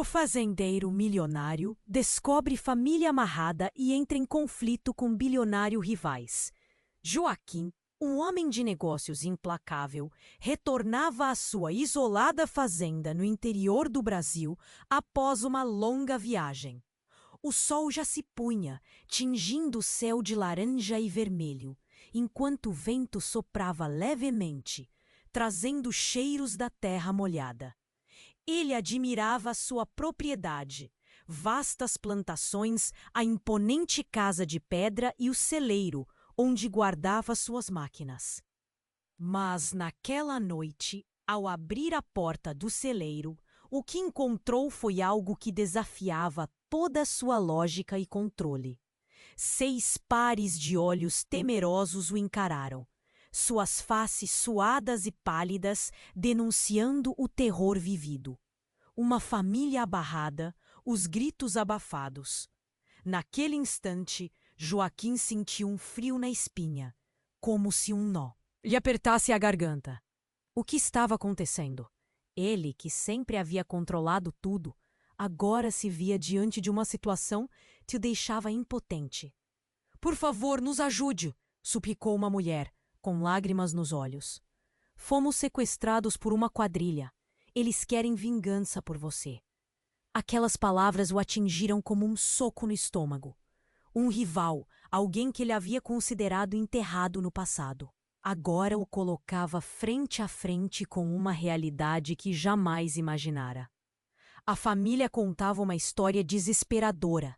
O fazendeiro milionário descobre família amarrada e entra em conflito com bilionário rivais. Joaquim, um homem de negócios implacável, retornava à sua isolada fazenda no interior do Brasil após uma longa viagem. O sol já se punha, tingindo o céu de laranja e vermelho, enquanto o vento soprava levemente, trazendo cheiros da terra molhada. Ele admirava sua propriedade, vastas plantações, a imponente casa de pedra e o celeiro, onde guardava suas máquinas. Mas naquela noite, ao abrir a porta do celeiro, o que encontrou foi algo que desafiava toda a sua lógica e controle. 6 pares de olhos temerosos o encararam, suas faces suadas e pálidas denunciando o terror vivido. Uma família abarrada, os gritos abafados. Naquele instante, Joaquim sentiu um frio na espinha, como se um nó lhe apertasse a garganta. O que estava acontecendo? Ele, que sempre havia controlado tudo, agora se via diante de uma situação que o deixava impotente. "Por favor, nos ajude", suplicou uma mulher, com lágrimas nos olhos. "Fomos sequestrados por uma quadrilha. Eles querem vingança por você." Aquelas palavras o atingiram como um soco no estômago. Um rival, alguém que ele havia considerado enterrado no passado, agora o colocava frente a frente com uma realidade que jamais imaginara. A família contava uma história desesperadora.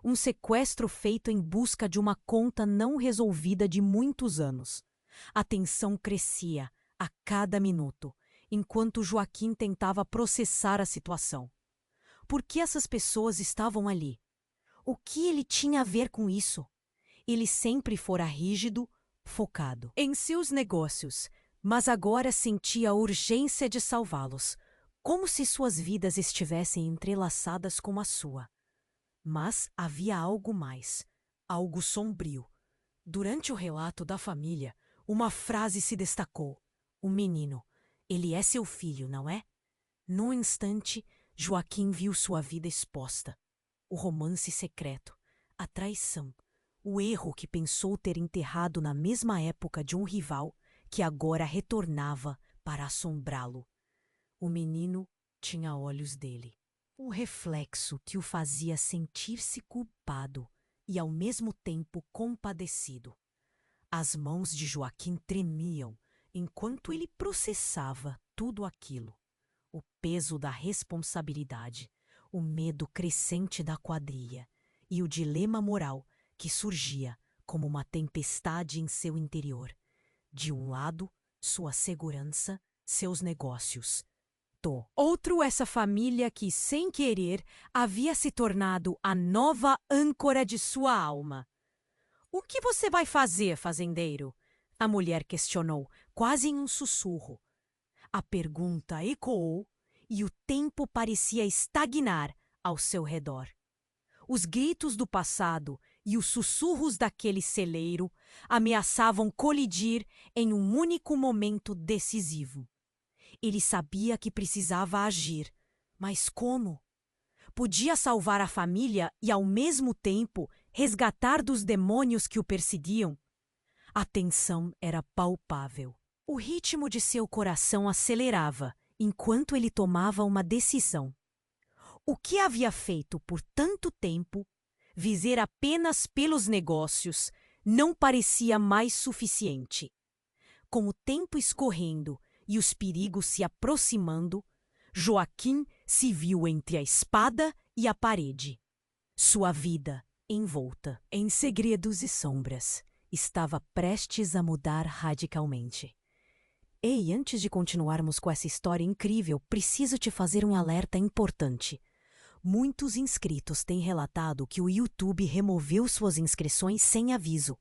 Um sequestro feito em busca de uma conta não resolvida de muitos anos. A tensão crescia a cada minuto, enquanto Joaquim tentava processar a situação. Por que essas pessoas estavam ali? O que ele tinha a ver com isso? Ele sempre fora rígido, focado em seus negócios, mas agora sentia a urgência de salvá-los, como se suas vidas estivessem entrelaçadas com a sua. Mas havia algo mais, algo sombrio. Durante o relato da família, uma frase se destacou. "O menino, ele é seu filho, não é?" Num instante, Joaquim viu sua vida exposta. O romance secreto, a traição, o erro que pensou ter enterrado na mesma época de um rival que agora retornava para assombrá-lo. O menino tinha olhos dele, um reflexo que o fazia sentir-se culpado e ao mesmo tempo compadecido. As mãos de Joaquim tremiam enquanto ele processava tudo aquilo. O peso da responsabilidade, o medo crescente da quadrilha e o dilema moral que surgia como uma tempestade em seu interior. De um lado, sua segurança, seus negócios. Do outro, essa família que, sem querer, havia se tornado a nova âncora de sua alma. "O que você vai fazer, fazendeiro?" a mulher questionou, quase em um sussurro. A pergunta ecoou e o tempo parecia estagnar ao seu redor. Os gritos do passado e os sussurros daquele celeiro ameaçavam colidir em um único momento decisivo. Ele sabia que precisava agir, mas como? Podia salvar a família e, ao mesmo tempo, resgatar dos demônios que o perseguiam? A tensão era palpável. O ritmo de seu coração acelerava enquanto ele tomava uma decisão. O que havia feito por tanto tempo, viver apenas pelos negócios, não parecia mais suficiente. Com o tempo escorrendo e os perigos se aproximando, Joaquim se viu entre a espada e a parede. Sua vida, envolta em segredos e sombras, estava prestes a mudar radicalmente. Ei, antes de continuarmos com essa história incrível, preciso te fazer um alerta importante. Muitos inscritos têm relatado que o YouTube removeu suas inscrições sem aviso.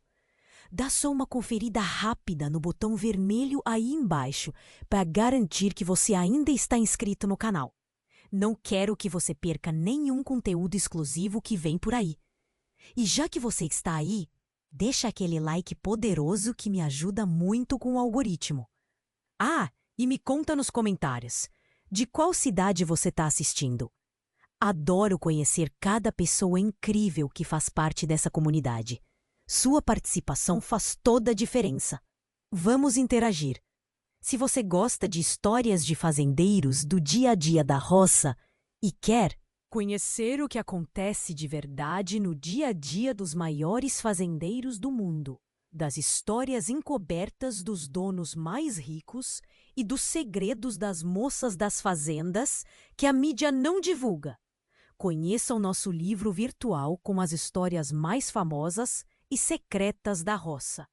Dá só uma conferida rápida no botão vermelho aí embaixo para garantir que você ainda está inscrito no canal. Não quero que você perca nenhum conteúdo exclusivo que vem por aí. E já que você está aí, deixa aquele like poderoso que me ajuda muito com o algoritmo. Ah, e me conta nos comentários, de qual cidade você está assistindo? Adoro conhecer cada pessoa incrível que faz parte dessa comunidade. Sua participação faz toda a diferença. Vamos interagir. Se você gosta de histórias de fazendeiros do dia a dia da roça e quer conhecer o que acontece de verdade no dia a dia dos maiores fazendeiros do mundo, das histórias encobertas dos donos mais ricos e dos segredos das moças das fazendas que a mídia não divulga, conheça o nosso livro virtual com as histórias mais famosas e secretas da roça.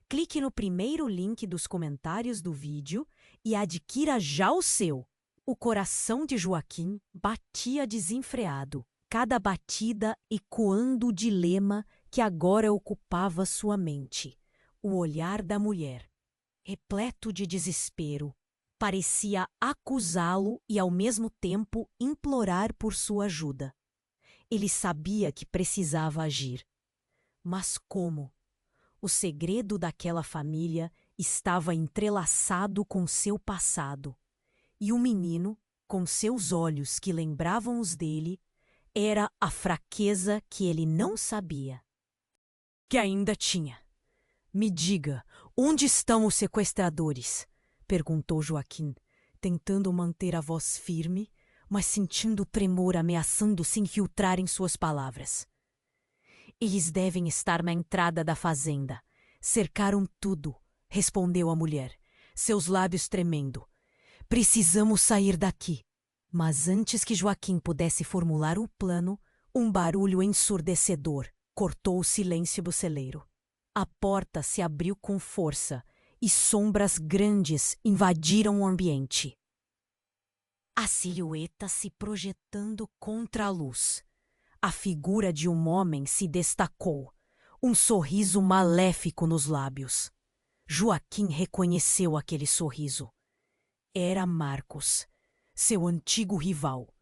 Clique no primeiro link dos comentários do vídeo e adquira já o seu. O coração de Joaquim batia desenfreado, cada batida ecoando o dilema que agora ocupava sua mente. O olhar da mulher, repleto de desespero, parecia acusá-lo e ao mesmo tempo implorar por sua ajuda. Ele sabia que precisava agir. Mas como? O segredo daquela família estava entrelaçado com seu passado. E o menino, com seus olhos que lembravam os dele, era a fraqueza que ele não sabia que ainda tinha. Me diga, onde estão os sequestradores? Perguntou Joaquim, tentando manter a voz firme, mas sentindo o tremor ameaçando se infiltrar em suas palavras. Eles devem estar na entrada da fazenda. Cercaram tudo, respondeu a mulher, seus lábios tremendo. Precisamos sair daqui. Mas antes que Joaquim pudesse formular o plano, um barulho ensurdecedor cortou o silêncio do celeiro. A porta se abriu com força e sombras grandes invadiram o ambiente. A silhueta se projetando contra a luz. A figura de um homem se destacou, um sorriso maléfico nos lábios. Joaquim reconheceu aquele sorriso. Era Marcos, seu antigo rival,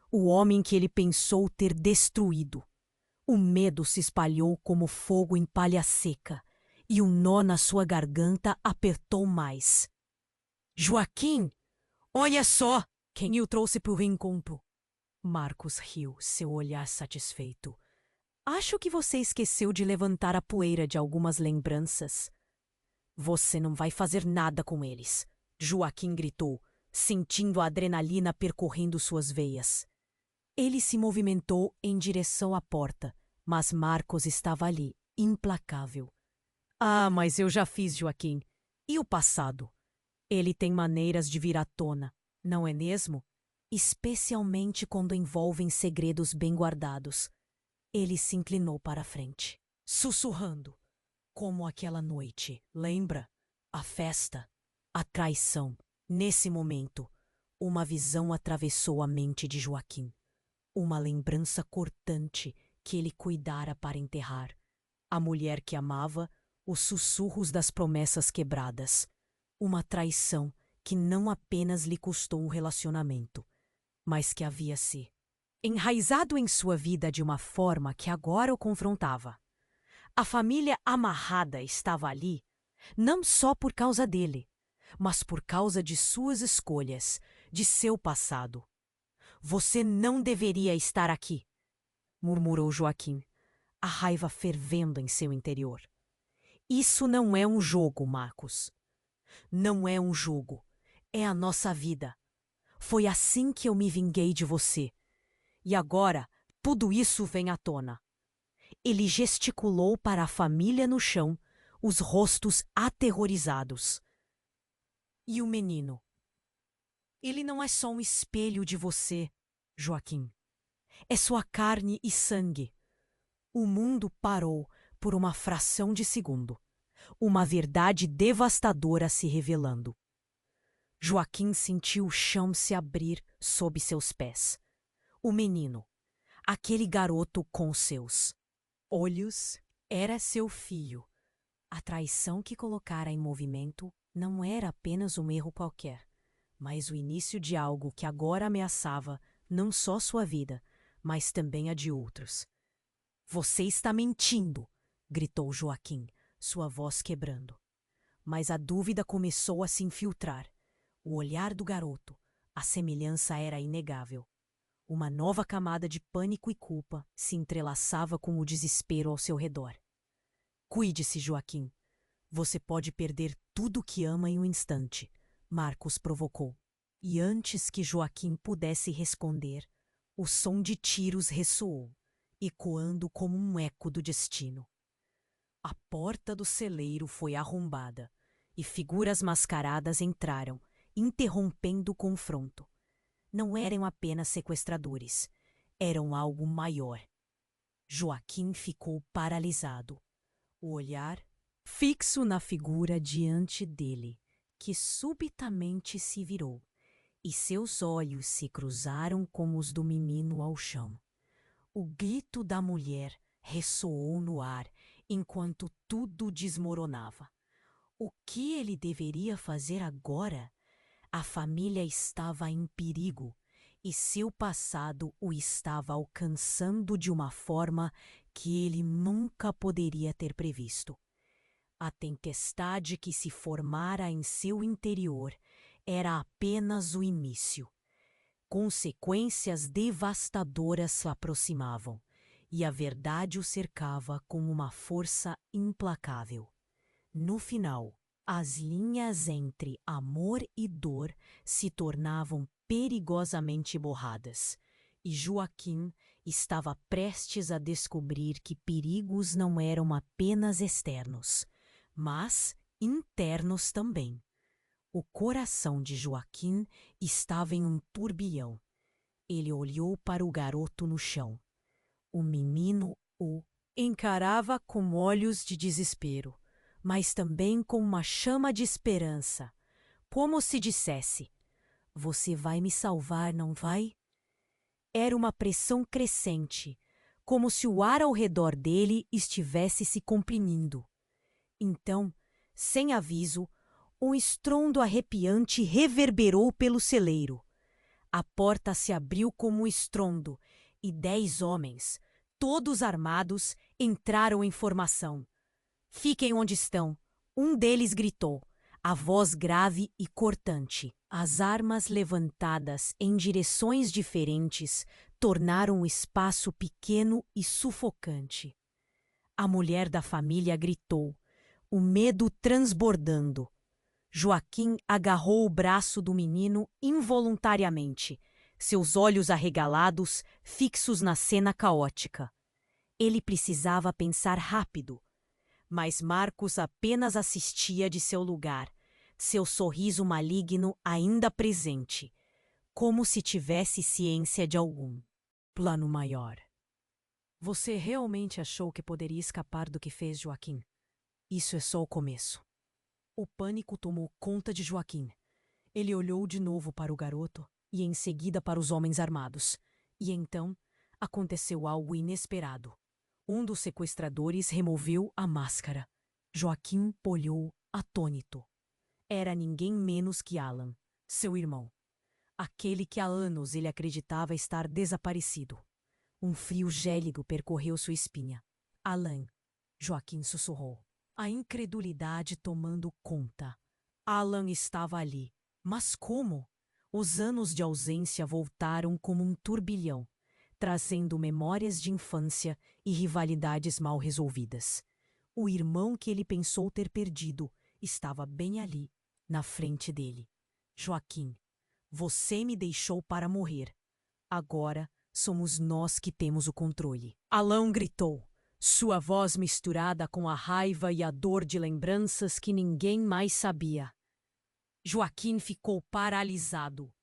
o homem que ele pensou ter destruído. O medo se espalhou como fogo em palha seca, e um nó na sua garganta apertou mais. Joaquim, olha só quem o trouxe para o reencontro. Marcos riu, seu olhar satisfeito. Acho que você esqueceu de levantar a poeira de algumas lembranças. Você não vai fazer nada com eles, Joaquim gritou, sentindo a adrenalina percorrendo suas veias. Ele se movimentou em direção à porta, mas Marcos estava ali, implacável. Ah, mas eu já fiz, Joaquim. E o passado? Ele tem maneiras de vir à tona, não é mesmo? Especialmente quando envolvem segredos bem guardados. Ele se inclinou para a frente, sussurrando, como aquela noite, lembra? A festa, a traição. Nesse momento, uma visão atravessou a mente de Joaquim. Uma lembrança cortante que ele cuidara para enterrar. A mulher que amava, os sussurros das promessas quebradas. Uma traição que não apenas lhe custou um relacionamento, mas que havia se enraizado em sua vida de uma forma que agora o confrontava. A família amarrada estava ali, não só por causa dele, mas por causa de suas escolhas, de seu passado. Você não deveria estar aqui, murmurou Joaquim, a raiva fervendo em seu interior. Isso não é um jogo, Marcos. Não é um jogo. É a nossa vida. Foi assim que eu me vinguei de você. E agora, tudo isso vem à tona. Ele gesticulou para a família no chão, os rostos aterrorizados. E o menino? Ele não é só um espelho de você, Joaquim. É sua carne e sangue. O mundo parou por uma fração de segundo. Uma verdade devastadora se revelando. Joaquim sentiu o chão se abrir sob seus pés. O menino, aquele garoto com os seus olhos, era seu filho. A traição que colocara em movimento não era apenas um erro qualquer, mas o início de algo que agora ameaçava não só sua vida, mas também a de outros. Você está mentindo, gritou Joaquim, sua voz quebrando. Mas a dúvida começou a se infiltrar. O olhar do garoto, a semelhança era inegável. Uma nova camada de pânico e culpa se entrelaçava com o desespero ao seu redor. Cuide-se, Joaquim. Você pode perder tudo o que ama em um instante, Marcos provocou. E antes que Joaquim pudesse responder, o som de tiros ressoou, ecoando como um eco do destino. A porta do celeiro foi arrombada e figuras mascaradas entraram, interrompendo o confronto. Não eram apenas sequestradores, eram algo maior. Joaquim ficou paralisado, o olhar fixo na figura diante dele, que subitamente se virou, e seus olhos se cruzaram com os do menino ao chão. O grito da mulher ressoou no ar enquanto tudo desmoronava. O que ele deveria fazer agora? A família estava em perigo e seu passado o estava alcançando de uma forma que ele nunca poderia ter previsto. A tempestade que se formara em seu interior era apenas o início. Consequências devastadoras se aproximavam, e a verdade o cercava com uma força implacável. No final, as linhas entre amor e dor se tornavam perigosamente borradas, e Joaquim estava prestes a descobrir que perigos não eram apenas externos, mas internos também. O coração de Joaquim estava em um turbilhão. Ele olhou para o garoto no chão. O menino o encarava com olhos de desespero, mas também com uma chama de esperança, como se dissesse: "Você vai me salvar, não vai?" Era uma pressão crescente, como se o ar ao redor dele estivesse se comprimindo. Então, sem aviso, um estrondo arrepiante reverberou pelo celeiro. A porta se abriu como um estrondo e 10 homens, todos armados, entraram em formação. "Fiquem onde estão", um deles gritou, a voz grave e cortante. As armas levantadas em direções diferentes tornaram o espaço pequeno e sufocante. A mulher da família gritou, o medo transbordando. Joaquim agarrou o braço do menino involuntariamente, seus olhos arregalados, fixos na cena caótica. Ele precisava pensar rápido, mas Marcos apenas assistia de seu lugar, seu sorriso maligno ainda presente, como se tivesse ciência de algum plano maior. "Você realmente achou que poderia escapar do que fez, Joaquim? Isso é só o começo." O pânico tomou conta de Joaquim. Ele olhou de novo para o garoto e em seguida para os homens armados. E então aconteceu algo inesperado. Um dos sequestradores removeu a máscara. Joaquim olhou atônito. Era ninguém menos que Alan, seu irmão. Aquele que há anos ele acreditava estar desaparecido. Um frio gélido percorreu sua espinha. "Alan", Joaquim sussurrou. A incredulidade tomando conta. Alan estava ali. Mas como? Os anos de ausência voltaram como um turbilhão, trazendo memórias de infância e rivalidades mal resolvidas. O irmão que ele pensou ter perdido estava bem ali, na frente dele. "Joaquim, você me deixou para morrer. Agora somos nós que temos o controle." Alan gritou, sua voz misturada com a raiva e a dor de lembranças que ninguém mais sabia. Joaquim ficou paralisado.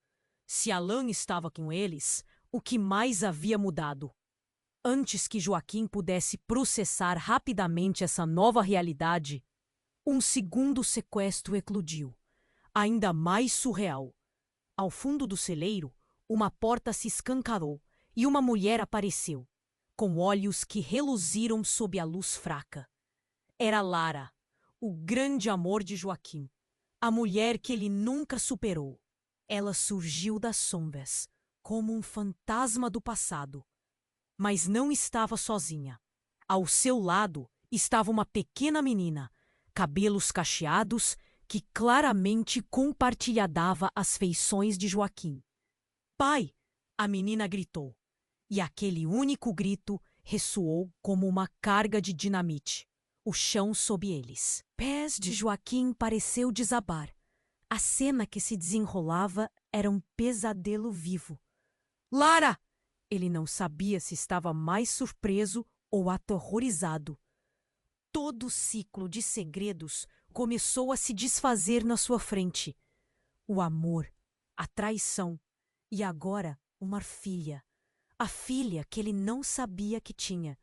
Se Alan estava com eles, o que mais havia mudado? Antes que Joaquim pudesse processar rapidamente essa nova realidade, um segundo sequestro eclodiu, ainda mais surreal. Ao fundo do celeiro, uma porta se escancarou e uma mulher apareceu, com olhos que reluziram sob a luz fraca. Era Lara, o grande amor de Joaquim, a mulher que ele nunca superou. Ela surgiu das sombras, como um fantasma do passado. Mas não estava sozinha. Ao seu lado estava uma pequena menina, cabelos cacheados, que claramente compartilhava as feições de Joaquim. "Pai!" A menina gritou, e aquele único grito ressoou como uma carga de dinamite. O chão sob eles. Pés de Joaquim pareceu desabar. A cena que se desenrolava era um pesadelo vivo. Lara! Ele não sabia se estava mais surpreso ou aterrorizado. Todo o ciclo de segredos começou a se desfazer na sua frente. O amor, a traição e agora uma filha. A filha que ele não sabia que tinha.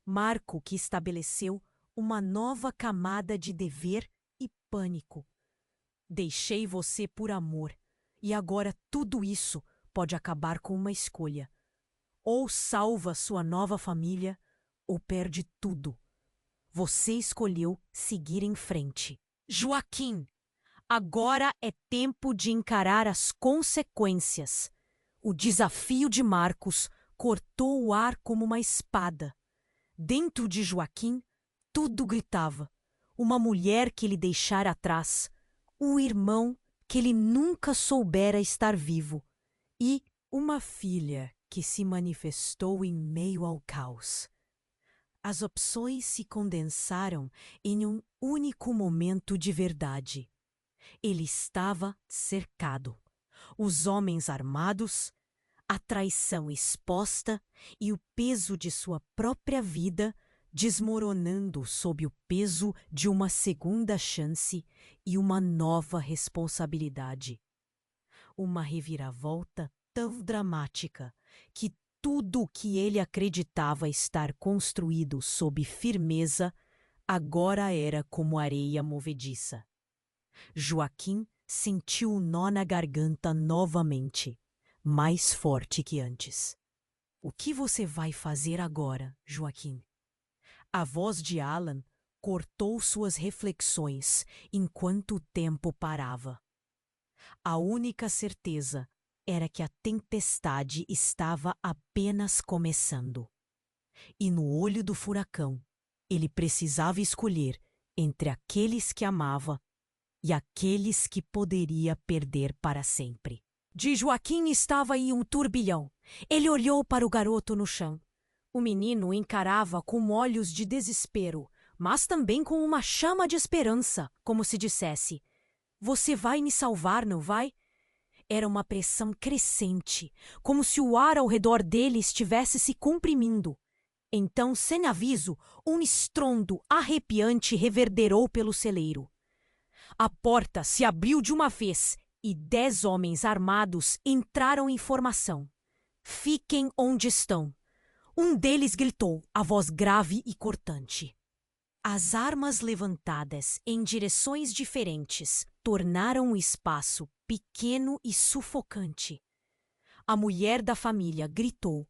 Marco que estabeleceu uma nova camada de dever e pânico. Deixei você por amor, e agora tudo isso pode acabar com uma escolha. Ou salva sua nova família, ou perde tudo. Você escolheu seguir em frente. Joaquim, agora é tempo de encarar as consequências. O desafio de Marcos cortou o ar como uma espada. Dentro de Joaquim, tudo gritava. Uma mulher que ele deixara atrás, um irmão que ele nunca soubera estar vivo e uma filha que se manifestou em meio ao caos. As opções se condensaram em um único momento de verdade. Ele estava cercado. Os homens armados, a traição exposta e o peso de sua própria vida desmoronando sob o peso de uma segunda chance e uma nova responsabilidade. Uma reviravolta tão dramática que tudo o que ele acreditava estar construído sob firmeza agora era como areia movediça. Joaquim sentiu um nó na garganta novamente, mais forte que antes. O que você vai fazer agora, Joaquim? A voz de Alan cortou suas reflexões enquanto o tempo parava. A única certeza era que a tempestade estava apenas começando. E no olho do furacão, ele precisava escolher entre aqueles que amava e aqueles que poderia perder para sempre. De Joaquim estava aí um turbilhão. Ele olhou para o garoto no chão. O menino o encarava com olhos de desespero, mas também com uma chama de esperança, como se dissesse: "Você vai me salvar, não vai?" Era uma pressão crescente, como se o ar ao redor dele estivesse se comprimindo. Então, sem aviso, um estrondo arrepiante reverberou pelo celeiro. A porta se abriu de uma vez e 10 homens armados entraram em formação. "Fiquem onde estão." Um deles gritou, a voz grave e cortante. As armas levantadas em direções diferentes tornaram o espaço pequeno e sufocante. A mulher da família gritou,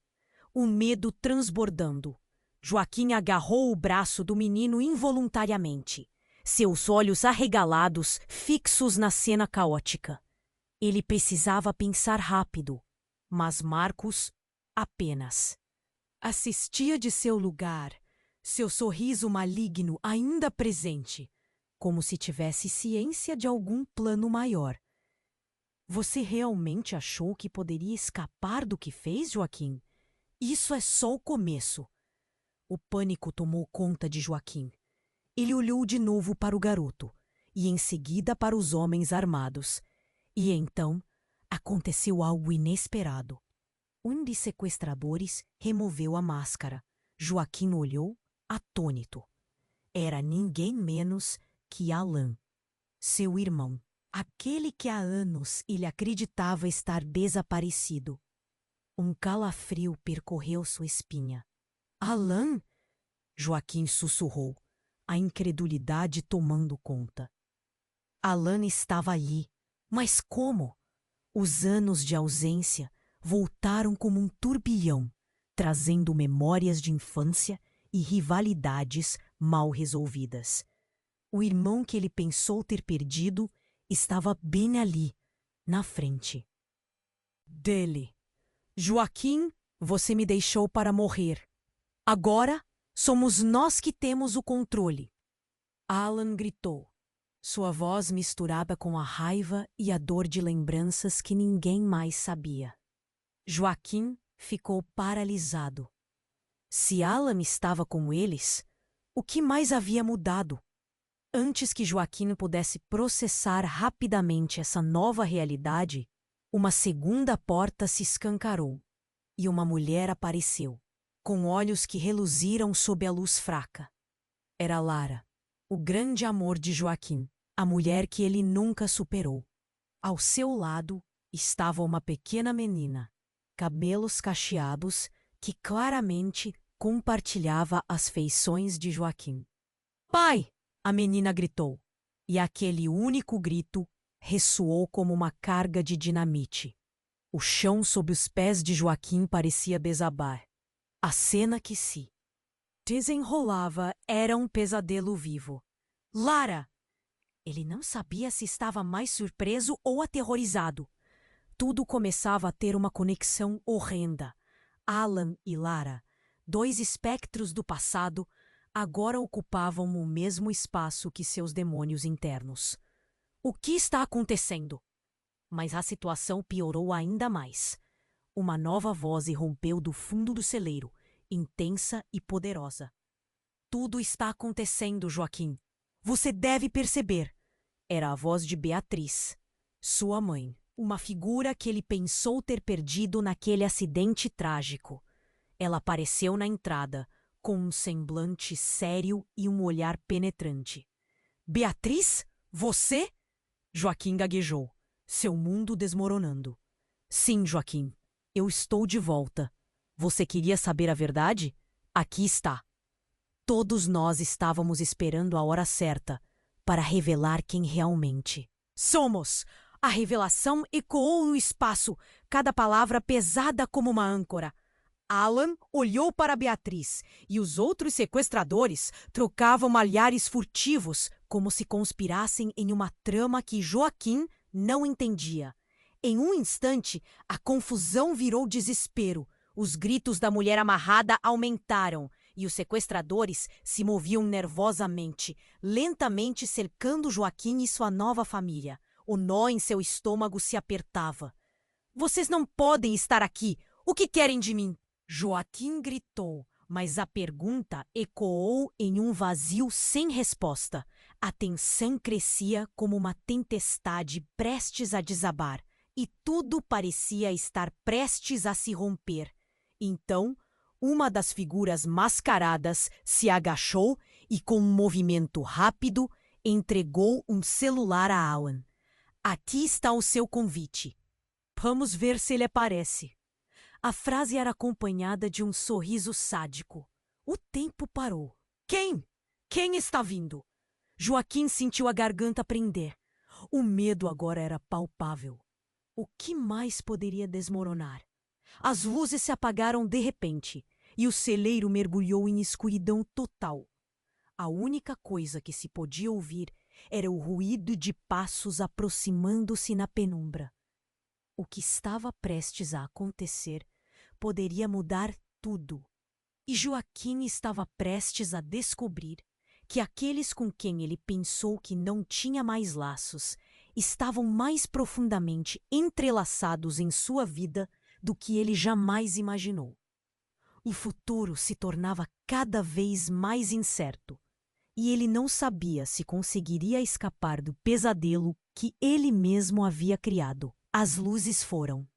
o medo transbordando. Joaquim agarrou o braço do menino involuntariamente, seus olhos arregalados fixos na cena caótica. Ele precisava pensar rápido, mas Marcos apenas assistia de seu lugar, seu sorriso maligno ainda presente, como se tivesse ciência de algum plano maior. Você realmente achou que poderia escapar do que fez, Joaquim? Isso é só o começo. O pânico tomou conta de Joaquim. Ele olhou de novo para o garoto e em seguida para os homens armados. E então aconteceu algo inesperado. Um dos sequestradores removeu a máscara. Joaquim olhou, atônito. Era ninguém menos que Alan, seu irmão. Aquele que há anos ele acreditava estar desaparecido. Um calafrio percorreu sua espinha. "Alan?" Joaquim sussurrou, a incredulidade tomando conta. Alan estava ali, mas como? Os anos de ausência voltaram como um turbilhão, trazendo memórias de infância e rivalidades mal resolvidas. O irmão que ele pensou ter perdido estava bem ali, na frente dele. "Joaquim, você me deixou para morrer. Agora somos nós que temos o controle." Alan gritou, sua voz misturada com a raiva e a dor de lembranças que ninguém mais sabia. Joaquim ficou paralisado. Se Alan estava com eles, o que mais havia mudado? Antes que Joaquim pudesse processar rapidamente essa nova realidade, uma segunda porta se escancarou e uma mulher apareceu, com olhos que reluziram sob a luz fraca. Era Lara, o grande amor de Joaquim, a mulher que ele nunca superou. Ao seu lado estava uma pequena menina, cabelos cacheados, que claramente compartilhava as feições de Joaquim. "Pai!" a menina gritou, e aquele único grito ressoou como uma carga de dinamite. O chão sob os pés de Joaquim parecia desabar. A cena que se desenrolava era um pesadelo vivo. "Lara!" Ele não sabia se estava mais surpreso ou aterrorizado. Tudo começava a ter uma conexão horrenda. Alan e Lara, dois espectros do passado, agora ocupavam o mesmo espaço que seus demônios internos. O que está acontecendo? Mas a situação piorou ainda mais. Uma nova voz irrompeu do fundo do celeiro, intensa e poderosa. "Tudo está acontecendo, Joaquim. Você deve perceber." Era a voz de Beatriz, sua mãe, uma figura que ele pensou ter perdido naquele acidente trágico. Ela apareceu na entrada, com um semblante sério e um olhar penetrante. "Beatriz? Você?" Joaquim gaguejou, seu mundo desmoronando. "Sim, Joaquim, eu estou de volta. Você queria saber a verdade? Aqui está." Todos nós estávamos esperando a hora certa para revelar quem realmente somos. A revelação ecoou no espaço, cada palavra pesada como uma âncora. Alan olhou para Beatriz e os outros sequestradores trocavam olhares furtivos, como se conspirassem em uma trama que Joaquim não entendia. Em um instante, a confusão virou desespero. Os gritos da mulher amarrada aumentaram e os sequestradores se moviam nervosamente, lentamente cercando Joaquim e sua nova família. O nó em seu estômago se apertava. "Vocês não podem estar aqui! O que querem de mim?" Joaquim gritou, mas a pergunta ecoou em um vazio sem resposta. A tensão crescia como uma tempestade prestes a desabar, e tudo parecia estar prestes a se romper. Então, uma das figuras mascaradas se agachou e, com um movimento rápido, entregou um celular a Alan. "Aqui está o seu convite. Vamos ver se ele aparece." A frase era acompanhada de um sorriso sádico. O tempo parou. "Quem? Quem está vindo?" Joaquim sentiu a garganta prender. O medo agora era palpável. O que mais poderia desmoronar? As luzes se apagaram de repente e o celeiro mergulhou em escuridão total. A única coisa que se podia ouvir era o ruído de passos aproximando-se na penumbra. O que estava prestes a acontecer poderia mudar tudo. E Joaquim estava prestes a descobrir que aqueles com quem ele pensou que não tinha mais laços estavam mais profundamente entrelaçados em sua vida do que ele jamais imaginou. O futuro se tornava cada vez mais incerto, e ele não sabia se conseguiria escapar do pesadelo que ele mesmo havia criado. As luzes foram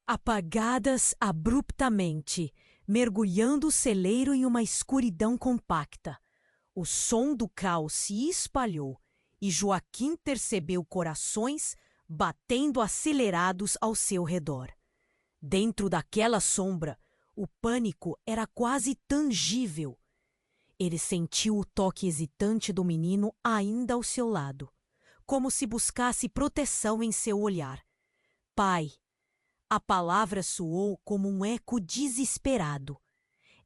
apagadas abruptamente, mergulhando o celeiro em uma escuridão compacta. O som do caos se espalhou e Joaquim percebeu corações batendo acelerados ao seu redor. Dentro daquela sombra, o pânico era quase tangível. Ele sentiu o toque hesitante do menino ainda ao seu lado, como se buscasse proteção em seu olhar. "Pai." A palavra soou como um eco desesperado.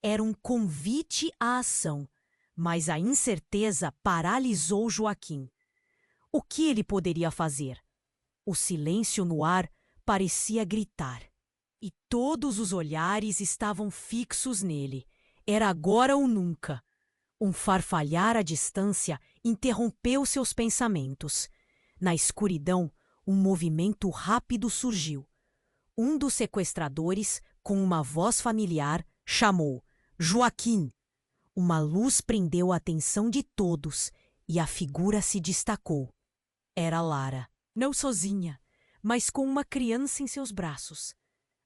Era um convite à ação, mas a incerteza paralisou Joaquim. O que ele poderia fazer? O silêncio no ar parecia gritar, e todos os olhares estavam fixos nele. Era agora ou nunca. Um farfalhar à distância interrompeu seus pensamentos. Na escuridão, um movimento rápido surgiu. Um dos sequestradores, com uma voz familiar, chamou: Joaquim! Uma luz prendeu a atenção de todos e a figura se destacou. Era Lara, não sozinha, mas com uma criança em seus braços.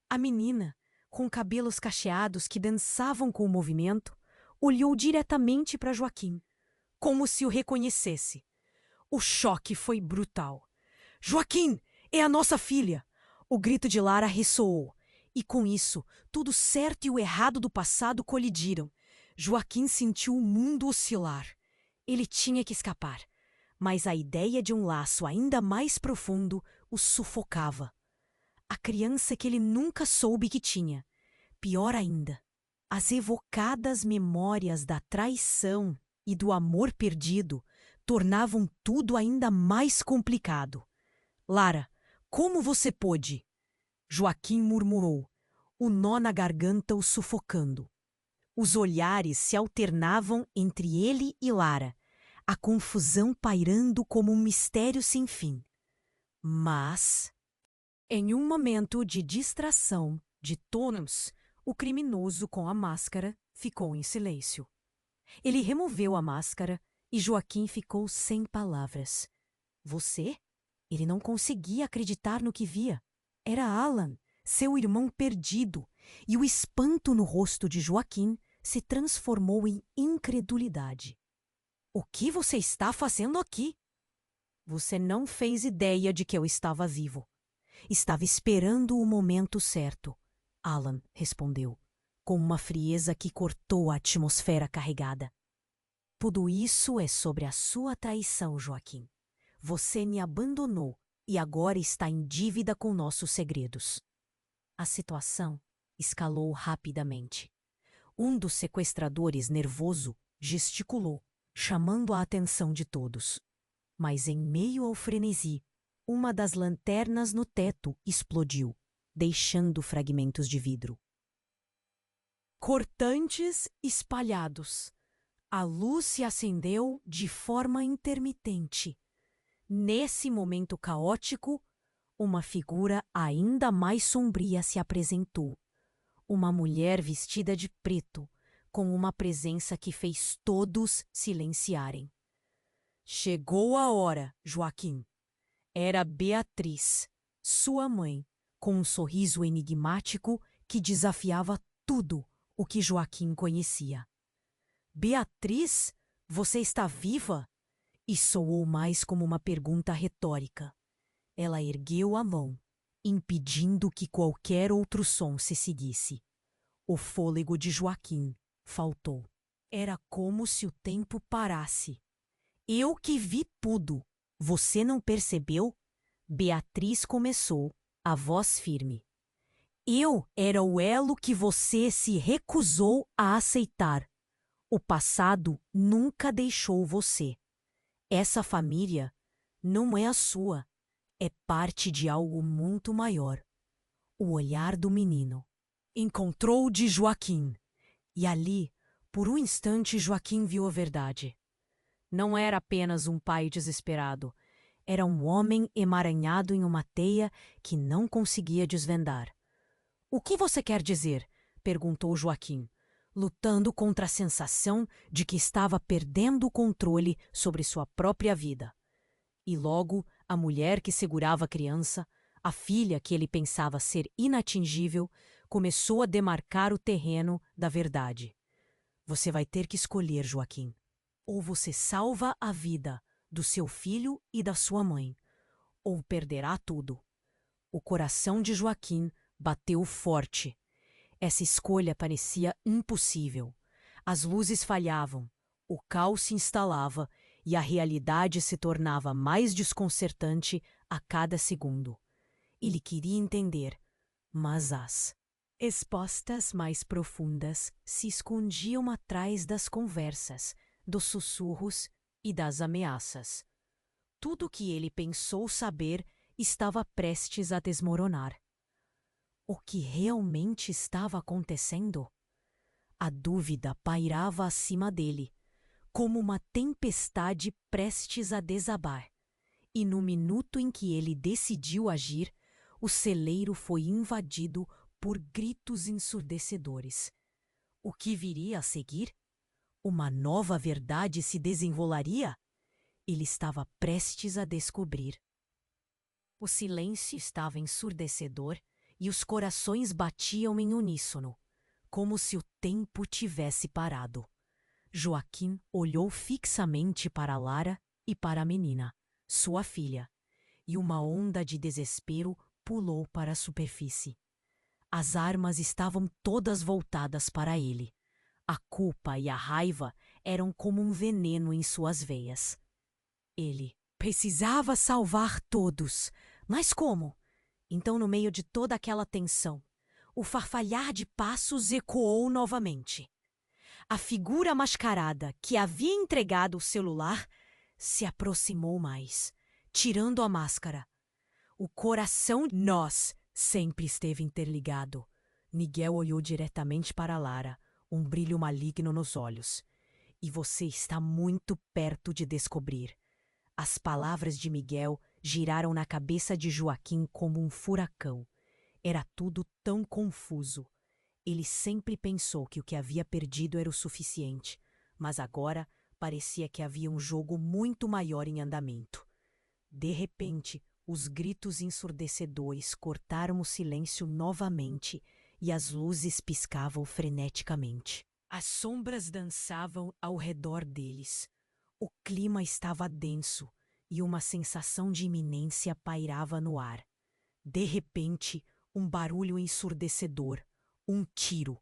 A menina, com cabelos cacheados que dançavam com o movimento, olhou diretamente para Joaquim, como se o reconhecesse. O choque foi brutal. Joaquim, é a nossa filha! O grito de Lara ressoou, e com isso, tudo certo e o errado do passado colidiram. Joaquim sentiu o mundo oscilar. Ele tinha que escapar, mas a ideia de um laço ainda mais profundo o sufocava. A criança que ele nunca soube que tinha. Pior ainda, as evocadas memórias da traição e do amor perdido tornavam tudo ainda mais complicado. Lara, como você pôde? Joaquim murmurou, o nó na garganta o sufocando. Os olhares se alternavam entre ele e Lara, a confusão pairando como um mistério sem fim. Mas, em um momento de distração de todos, o criminoso com a máscara ficou em silêncio. Ele removeu a máscara e Joaquim ficou sem palavras. Você? Ele não conseguia acreditar no que via. Era Alan, seu irmão perdido, e o espanto no rosto de Joaquim se transformou em incredulidade. O que você está fazendo aqui? Você não fez ideia de que eu estava vivo. Estava esperando o momento certo, Alan respondeu, com uma frieza que cortou a atmosfera carregada. Tudo isso é sobre a sua traição, Joaquim. Você me abandonou e agora está em dívida com nossos segredos. A situação escalou rapidamente. Um dos sequestradores, nervoso, gesticulou, chamando a atenção de todos. Mas em meio ao frenesi, uma das lanternas no teto explodiu, deixando fragmentos de vidro. Cortantes espalhados. A luz se acendeu de forma intermitente. Nesse momento caótico, uma figura ainda mais sombria se apresentou. Uma mulher vestida de preto, com uma presença que fez todos silenciarem. Chegou a hora, Joaquim. Era Beatriz, sua mãe, com um sorriso enigmático que desafiava tudo o que Joaquim conhecia. Beatriz, você está viva? E soou mais como uma pergunta retórica. Ela ergueu a mão, impedindo que qualquer outro som se seguisse. O fôlego de Joaquim faltou. Era como se o tempo parasse. Eu que vi tudo. Você não percebeu? Beatriz começou, a voz firme. Eu era o elo que você se recusou a aceitar. O passado nunca deixou você. Essa família não é a sua, é parte de algo muito maior. O olhar do menino encontrou o de Joaquim, e ali, por um instante, Joaquim viu a verdade. Não era apenas um pai desesperado, era um homem emaranhado em uma teia que não conseguia desvendar. O que você quer dizer? Perguntou Joaquim, lutando contra a sensação de que estava perdendo o controle sobre sua própria vida. E logo, a mulher que segurava a criança, a filha que ele pensava ser inatingível, começou a demarcar o terreno da verdade. Você vai ter que escolher, Joaquim. Ou você salva a vida do seu filho e da sua mãe, ou perderá tudo. O coração de Joaquim bateu forte. Essa escolha parecia impossível. As luzes falhavam, o caos se instalava e a realidade se tornava mais desconcertante a cada segundo. Ele queria entender, mas as respostas mais profundas se escondiam atrás das conversas, dos sussurros e das ameaças. Tudo o que ele pensou saber estava prestes a desmoronar. O que realmente estava acontecendo? A dúvida pairava acima dele, como uma tempestade prestes a desabar. E no minuto em que ele decidiu agir, o celeiro foi invadido por gritos ensurdecedores. O que viria a seguir? Uma nova verdade se desenrolaria? Ele estava prestes a descobrir. O silêncio estava ensurdecedor e os corações batiam em uníssono, como se o tempo tivesse parado. Joaquim olhou fixamente para Lara e para a menina, sua filha, e uma onda de desespero pulou para a superfície. As armas estavam todas voltadas para ele. A culpa e a raiva eram como um veneno em suas veias. Ele precisava salvar todos. Mas como? Então, no meio de toda aquela tensão, o farfalhar de passos ecoou novamente. A figura mascarada que havia entregado o celular se aproximou mais, tirando a máscara. O coração de nós sempre esteve interligado. Miguel olhou diretamente para Lara, um brilho maligno nos olhos. E você está muito perto de descobrir. As palavras de Miguel giraram na cabeça de Joaquim como um furacão. Era tudo tão confuso. Ele sempre pensou que o que havia perdido era o suficiente, mas agora parecia que havia um jogo muito maior em andamento. De repente, os gritos ensurdecedores cortaram o silêncio novamente e as luzes piscavam freneticamente. As sombras dançavam ao redor deles. O clima estava denso e uma sensação de iminência pairava no ar. De repente, um barulho ensurdecedor. Um tiro.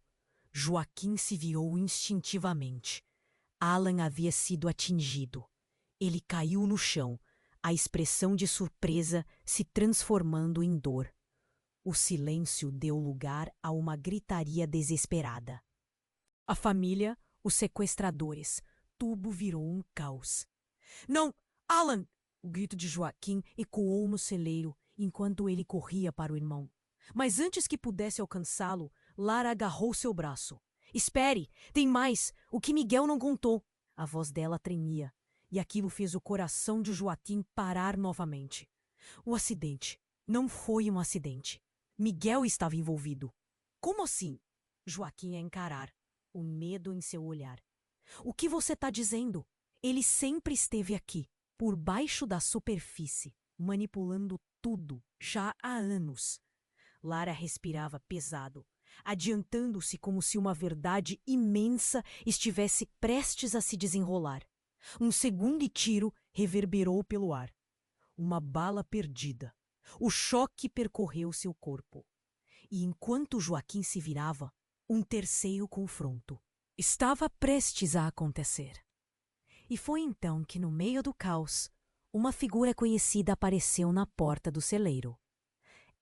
Joaquim se virou instintivamente. Alan havia sido atingido. Ele caiu no chão, a expressão de surpresa se transformando em dor. O silêncio deu lugar a uma gritaria desesperada. A família, os sequestradores, tudo virou um caos. Não, Alan! O grito de Joaquim ecoou no celeiro enquanto ele corria para o irmão. Mas antes que pudesse alcançá-lo, Lara agarrou seu braço. Espere, tem mais, o que Miguel não contou. A voz dela tremia, e aquilo fez o coração de Joaquim parar novamente. O acidente não foi um acidente. Miguel estava envolvido. Como assim? Joaquim ia encarar, o medo em seu olhar. O que você está dizendo? Ele sempre esteve aqui, por baixo da superfície, manipulando tudo, já há anos. Lara respirava pesado, adiantando-se como se uma verdade imensa estivesse prestes a se desenrolar. Um segundo tiro reverberou pelo ar. Uma bala perdida. O choque percorreu seu corpo. E enquanto Joaquim se virava, um terceiro confronto estava prestes a acontecer. E foi então que, no meio do caos, uma figura conhecida apareceu na porta do celeiro.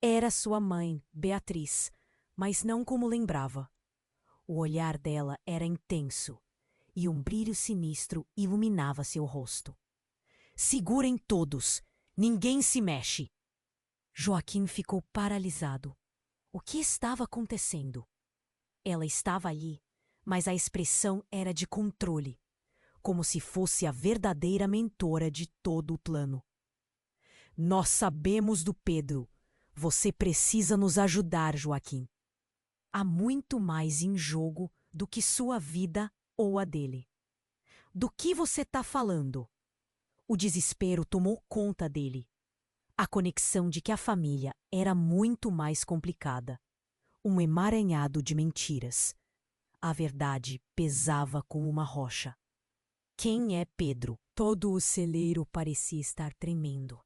Era sua mãe, Beatriz, mas não como lembrava. O olhar dela era intenso, e um brilho sinistro iluminava seu rosto. Segurem todos! Ninguém se mexe! Joaquim ficou paralisado. O que estava acontecendo? Ela estava ali, mas a expressão era de controle, como se fosse a verdadeira mentora de todo o plano. Nós sabemos do Pedro. Você precisa nos ajudar, Joaquim. Há muito mais em jogo do que sua vida ou a dele. Do que você está falando? O desespero tomou conta dele. A conexão de que a família era muito mais complicada. Um emaranhado de mentiras. A verdade pesava como uma rocha. Quem é Pedro? Todo o celeiro parecia estar tremendo.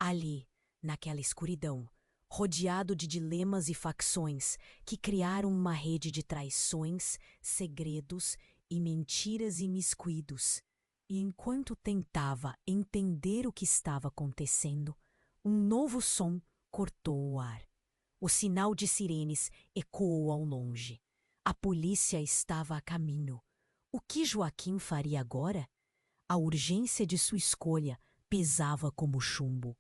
Ali, naquela escuridão, rodeado de dilemas e facções que criaram uma rede de traições, segredos e mentiras imiscuídos. E enquanto tentava entender o que estava acontecendo, um novo som cortou o ar. O sinal de sirenes ecoou ao longe. A polícia estava a caminho. O que Joaquim faria agora? A urgência de sua escolha pesava como chumbo.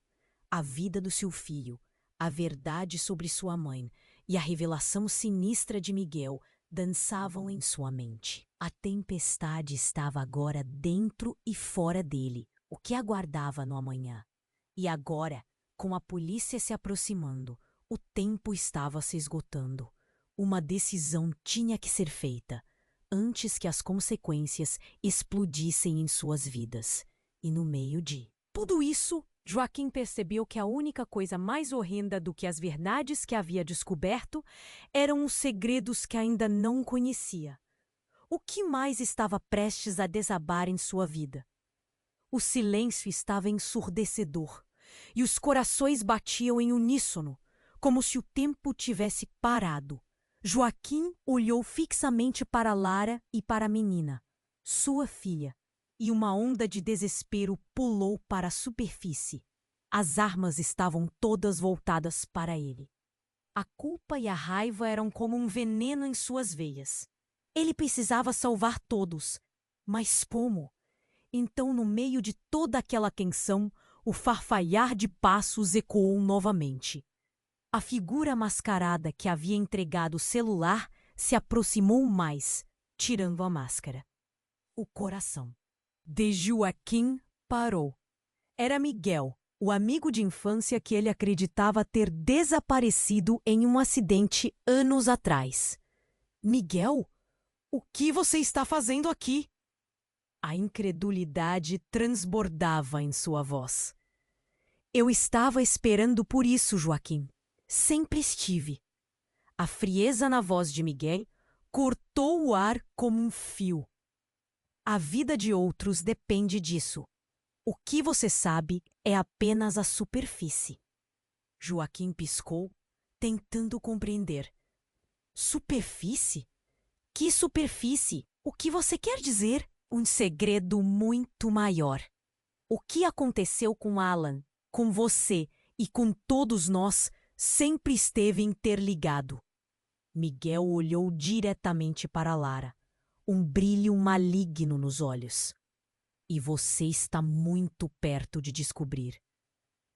A vida do seu filho, a verdade sobre sua mãe e a revelação sinistra de Miguel dançavam em sua mente. A tempestade estava agora dentro e fora dele, o que aguardava no amanhã. E agora, com a polícia se aproximando, O tempo estava se esgotando. Uma decisão tinha que ser feita antes que as consequências explodissem em suas vidas. E no meio de tudo isso, Joaquim percebeu que a única coisa mais horrenda do que as verdades que havia descoberto eram os segredos que ainda não conhecia. O que mais estava prestes a desabar em sua vida? O silêncio estava ensurdecedor e os corações batiam em uníssono, como se o tempo tivesse parado. Joaquim olhou fixamente para Lara e para a menina, sua filha, e uma onda de desespero pulou para a superfície. As armas estavam todas voltadas para ele. A culpa e a raiva eram como um veneno em suas veias. Ele precisava salvar todos. Mas como? Então, no meio de toda aquela tensão, o farfalhar de passos ecoou novamente. A figura mascarada que havia entregado o celular se aproximou mais, tirando a máscara. O coração de Joaquim parou. Era Miguel, o amigo de infância que ele acreditava ter desaparecido em um acidente anos atrás. Miguel? O que você está fazendo aqui? A incredulidade transbordava em sua voz. Eu estava esperando por isso, Joaquim. Sempre estive. A frieza na voz de Miguel cortou o ar como um fio. A vida de outros depende disso. O que você sabe é apenas a superfície. Joaquim piscou, tentando compreender. Superfície? Que superfície? O que você quer dizer? Um segredo muito maior. O que aconteceu com Alan, com você e com todos nós sempre esteve interligado. Miguel olhou diretamente para Lara, um brilho maligno nos olhos. E você está muito perto de descobrir.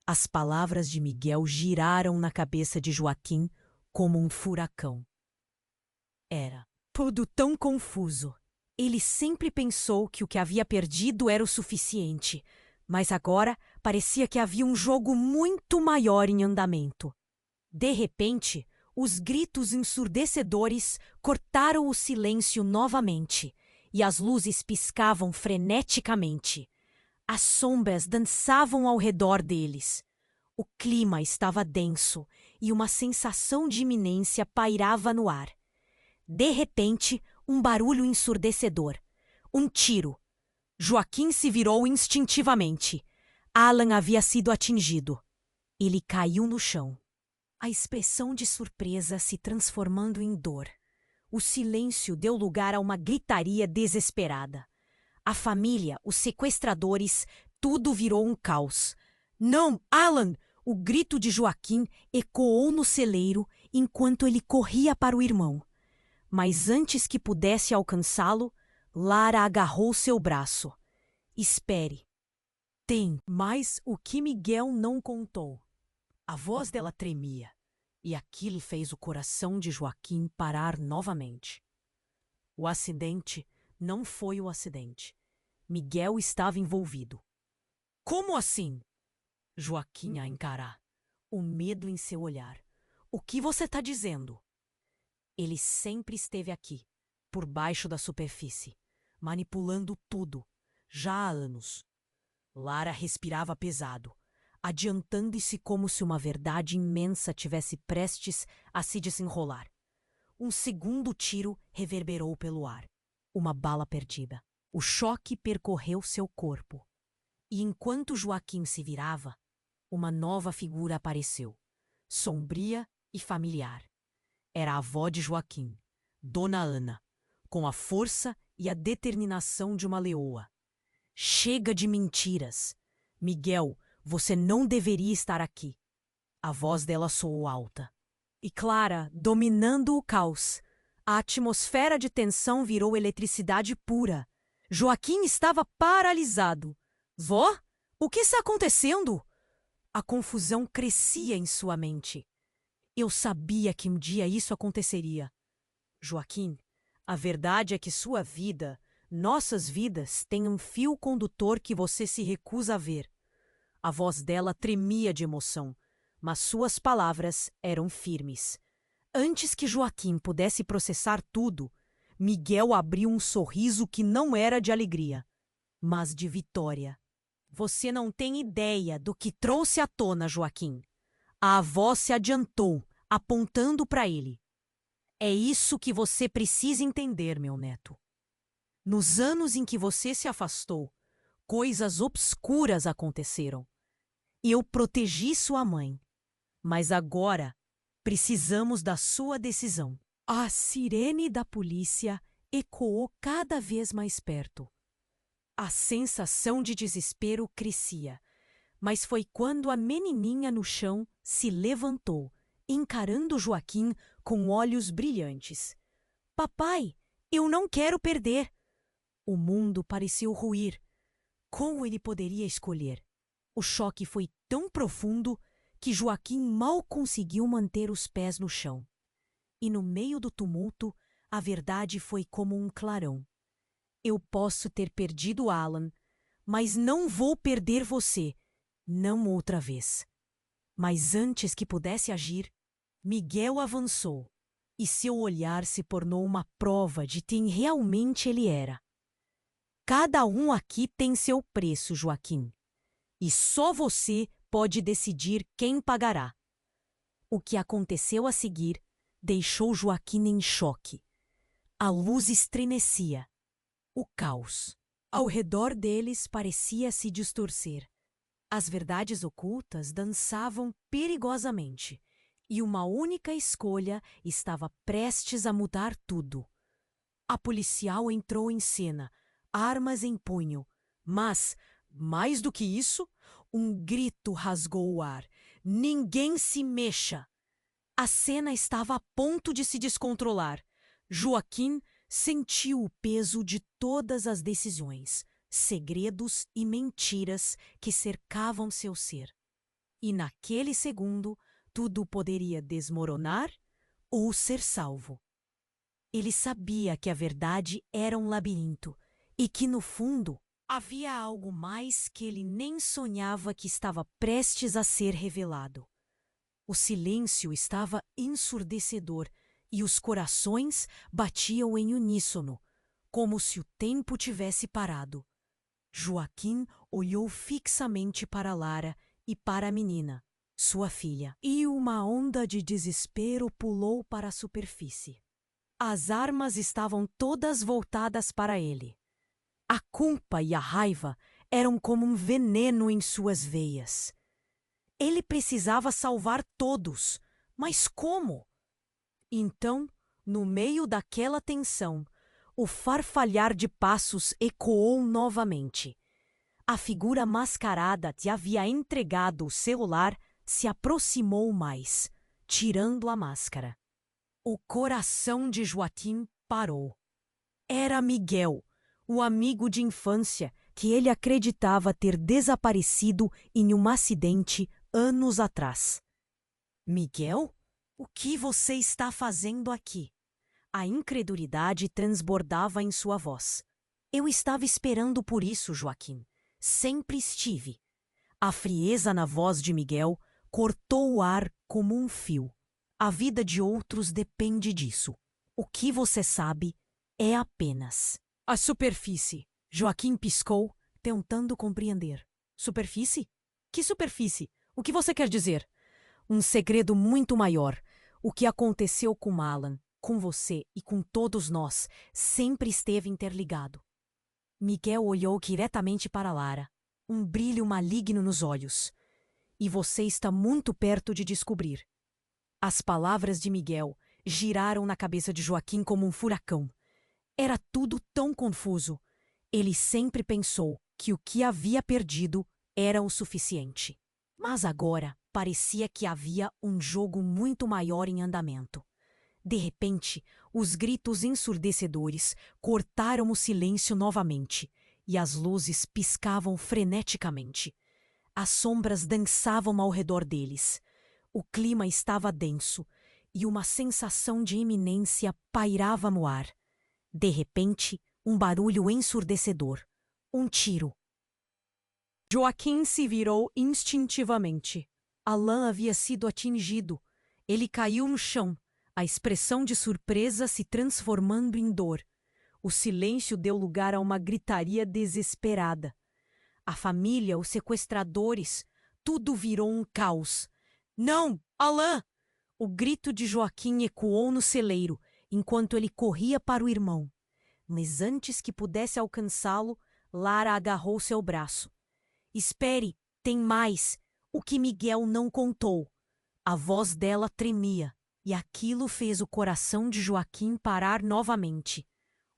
As palavras de Miguel giraram na cabeça de Joaquim como um furacão. Era tudo tão confuso. Ele sempre pensou que o que havia perdido era o suficiente, mas agora parecia que havia um jogo muito maior em andamento. De repente, os gritos ensurdecedores cortaram o silêncio novamente, e as luzes piscavam freneticamente. As sombras dançavam ao redor deles. O clima estava denso e uma sensação de iminência pairava no ar. De repente, um barulho ensurdecedor. Um tiro. Joaquim se virou instintivamente. Alan havia sido atingido. Ele caiu no chão. A expressão de surpresa se transformando em dor. O silêncio deu lugar a uma gritaria desesperada. A família, os sequestradores, tudo virou um caos. Não, Alan! O grito de Joaquim ecoou no celeiro enquanto ele corria para o irmão. Mas antes que pudesse alcançá-lo, Lara agarrou seu braço. Espere. Tem mais o que Miguel não contou. A voz dela tremia, e aquilo fez o coração de Joaquim parar novamente. O acidente não foi o acidente. Miguel estava envolvido. Como assim? Joaquim a encarar, o medo em seu olhar. O que você está dizendo? Ele sempre esteve aqui, por baixo da superfície, manipulando tudo, já há anos. Lara respirava pesado, adiantando-se como se uma verdade imensa tivesse prestes a se desenrolar. Um segundo tiro reverberou pelo ar. Uma bala perdida. O choque percorreu seu corpo. E enquanto Joaquim se virava, uma nova figura apareceu, sombria e familiar. Era a avó de Joaquim, Dona Ana, com a força e a determinação de uma leoa. Chega de mentiras. Miguel, você não deveria estar aqui. A voz dela soou alta. E Clara, dominando o caos. A atmosfera de tensão virou eletricidade pura. Joaquim estava paralisado. Vó? O que está acontecendo? A confusão crescia em sua mente. Eu sabia que um dia isso aconteceria. Joaquim, a verdade é que sua vida, nossas vidas, têm um fio condutor que você se recusa a ver. A voz dela tremia de emoção, mas suas palavras eram firmes. Antes que Joaquim pudesse processar tudo, Miguel abriu um sorriso que não era de alegria, mas de vitória. Você não tem ideia do que trouxe à tona, Joaquim. A avó se adiantou, apontando para ele. É isso que você precisa entender, meu neto. Nos anos em que você se afastou, coisas obscuras aconteceram. Eu protegi sua mãe. Mas agora precisamos da sua decisão. A sirene da polícia ecoou cada vez mais perto. A sensação de desespero crescia, mas foi quando a menininha no chão se levantou, encarando Joaquim com olhos brilhantes. Papai, eu não quero perder. O mundo pareceu ruir. Como ele poderia escolher? O choque foi tão profundo que Joaquim mal conseguiu manter os pés no chão. E no meio do tumulto, a verdade foi como um clarão. Eu posso ter perdido Alan, mas não vou perder você, não outra vez. Mas antes que pudesse agir, Miguel avançou, e seu olhar se tornou uma prova de quem realmente ele era. Cada um aqui tem seu preço, Joaquim, e só você pode decidir quem pagará. O que aconteceu a seguir deixou Joaquim em choque. A luz estremecia. O caos ao redor deles parecia se distorcer. As verdades ocultas dançavam perigosamente, e uma única escolha estava prestes a mudar tudo. A policial entrou em cena, armas em punho, mas, mais do que isso, um grito rasgou o ar. Ninguém se mexa! A cena estava a ponto de se descontrolar. Joaquim sentiu o peso de todas as decisões, segredos e mentiras que cercavam seu ser. E naquele segundo, tudo poderia desmoronar ou ser salvo. Ele sabia que a verdade era um labirinto e que, no fundo, havia algo mais que ele nem sonhava que estava prestes a ser revelado. O silêncio estava ensurdecedor e os corações batiam em uníssono, como se o tempo tivesse parado. Joaquim olhou fixamente para Lara e para a menina, sua filha, e uma onda de desespero pulou para a superfície. As armas estavam todas voltadas para ele. A culpa e a raiva eram como um veneno em suas veias. Ele precisava salvar todos, mas como? Então, no meio daquela tensão, o farfalhar de passos ecoou novamente. A figura mascarada que havia entregado o celular se aproximou mais, tirando a máscara. O coração de Joaquim parou. Era Miguel, o amigo de infância que ele acreditava ter desaparecido em um acidente anos atrás. Miguel? O que você está fazendo aqui? A incredulidade transbordava em sua voz. Eu estava esperando por isso, Joaquim. Sempre estive. A frieza na voz de Miguel cortou o ar como um fio. A vida de outros depende disso. O que você sabe é apenas a superfície. Joaquim piscou, tentando compreender. Superfície? Que superfície? O que você quer dizer? Um segredo muito maior. O que aconteceu com Alan, com você e com todos nós sempre esteve interligado. Miguel olhou diretamente para Lara, um brilho maligno nos olhos. E você está muito perto de descobrir. As palavras de Miguel giraram na cabeça de Joaquim como um furacão. Era tudo tão confuso. Ele sempre pensou que o que havia perdido era o suficiente. Mas agora parecia que havia um jogo muito maior em andamento. De repente, os gritos ensurdecedores cortaram o silêncio novamente e as luzes piscavam freneticamente. As sombras dançavam ao redor deles. O clima estava denso e uma sensação de iminência pairava no ar. De repente, um barulho ensurdecedor. Um tiro. Joaquim se virou instintivamente. Alain havia sido atingido. Ele caiu no chão, a expressão de surpresa se transformando em dor. O silêncio deu lugar a uma gritaria desesperada. A família, os sequestradores, tudo virou um caos. Não, Alain! O grito de Joaquim ecoou no celeiro, enquanto ele corria para o irmão. Mas antes que pudesse alcançá-lo, Lara agarrou seu braço. Espere, tem mais, o que Miguel não contou. A voz dela tremia, e aquilo fez o coração de Joaquim parar novamente.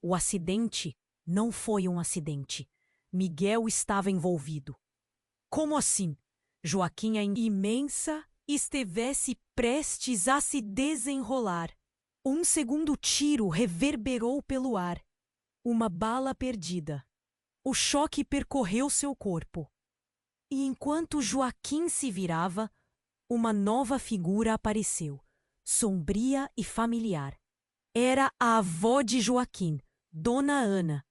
O acidente não foi um acidente. Miguel estava envolvido. Como assim? Joaquim, a imensa, estivesse prestes a se desenrolar. Um segundo tiro reverberou pelo ar. Uma bala perdida. O choque percorreu seu corpo. E enquanto Joaquim se virava, uma nova figura apareceu, sombria e familiar. Era a avó de Joaquim, Dona Ana,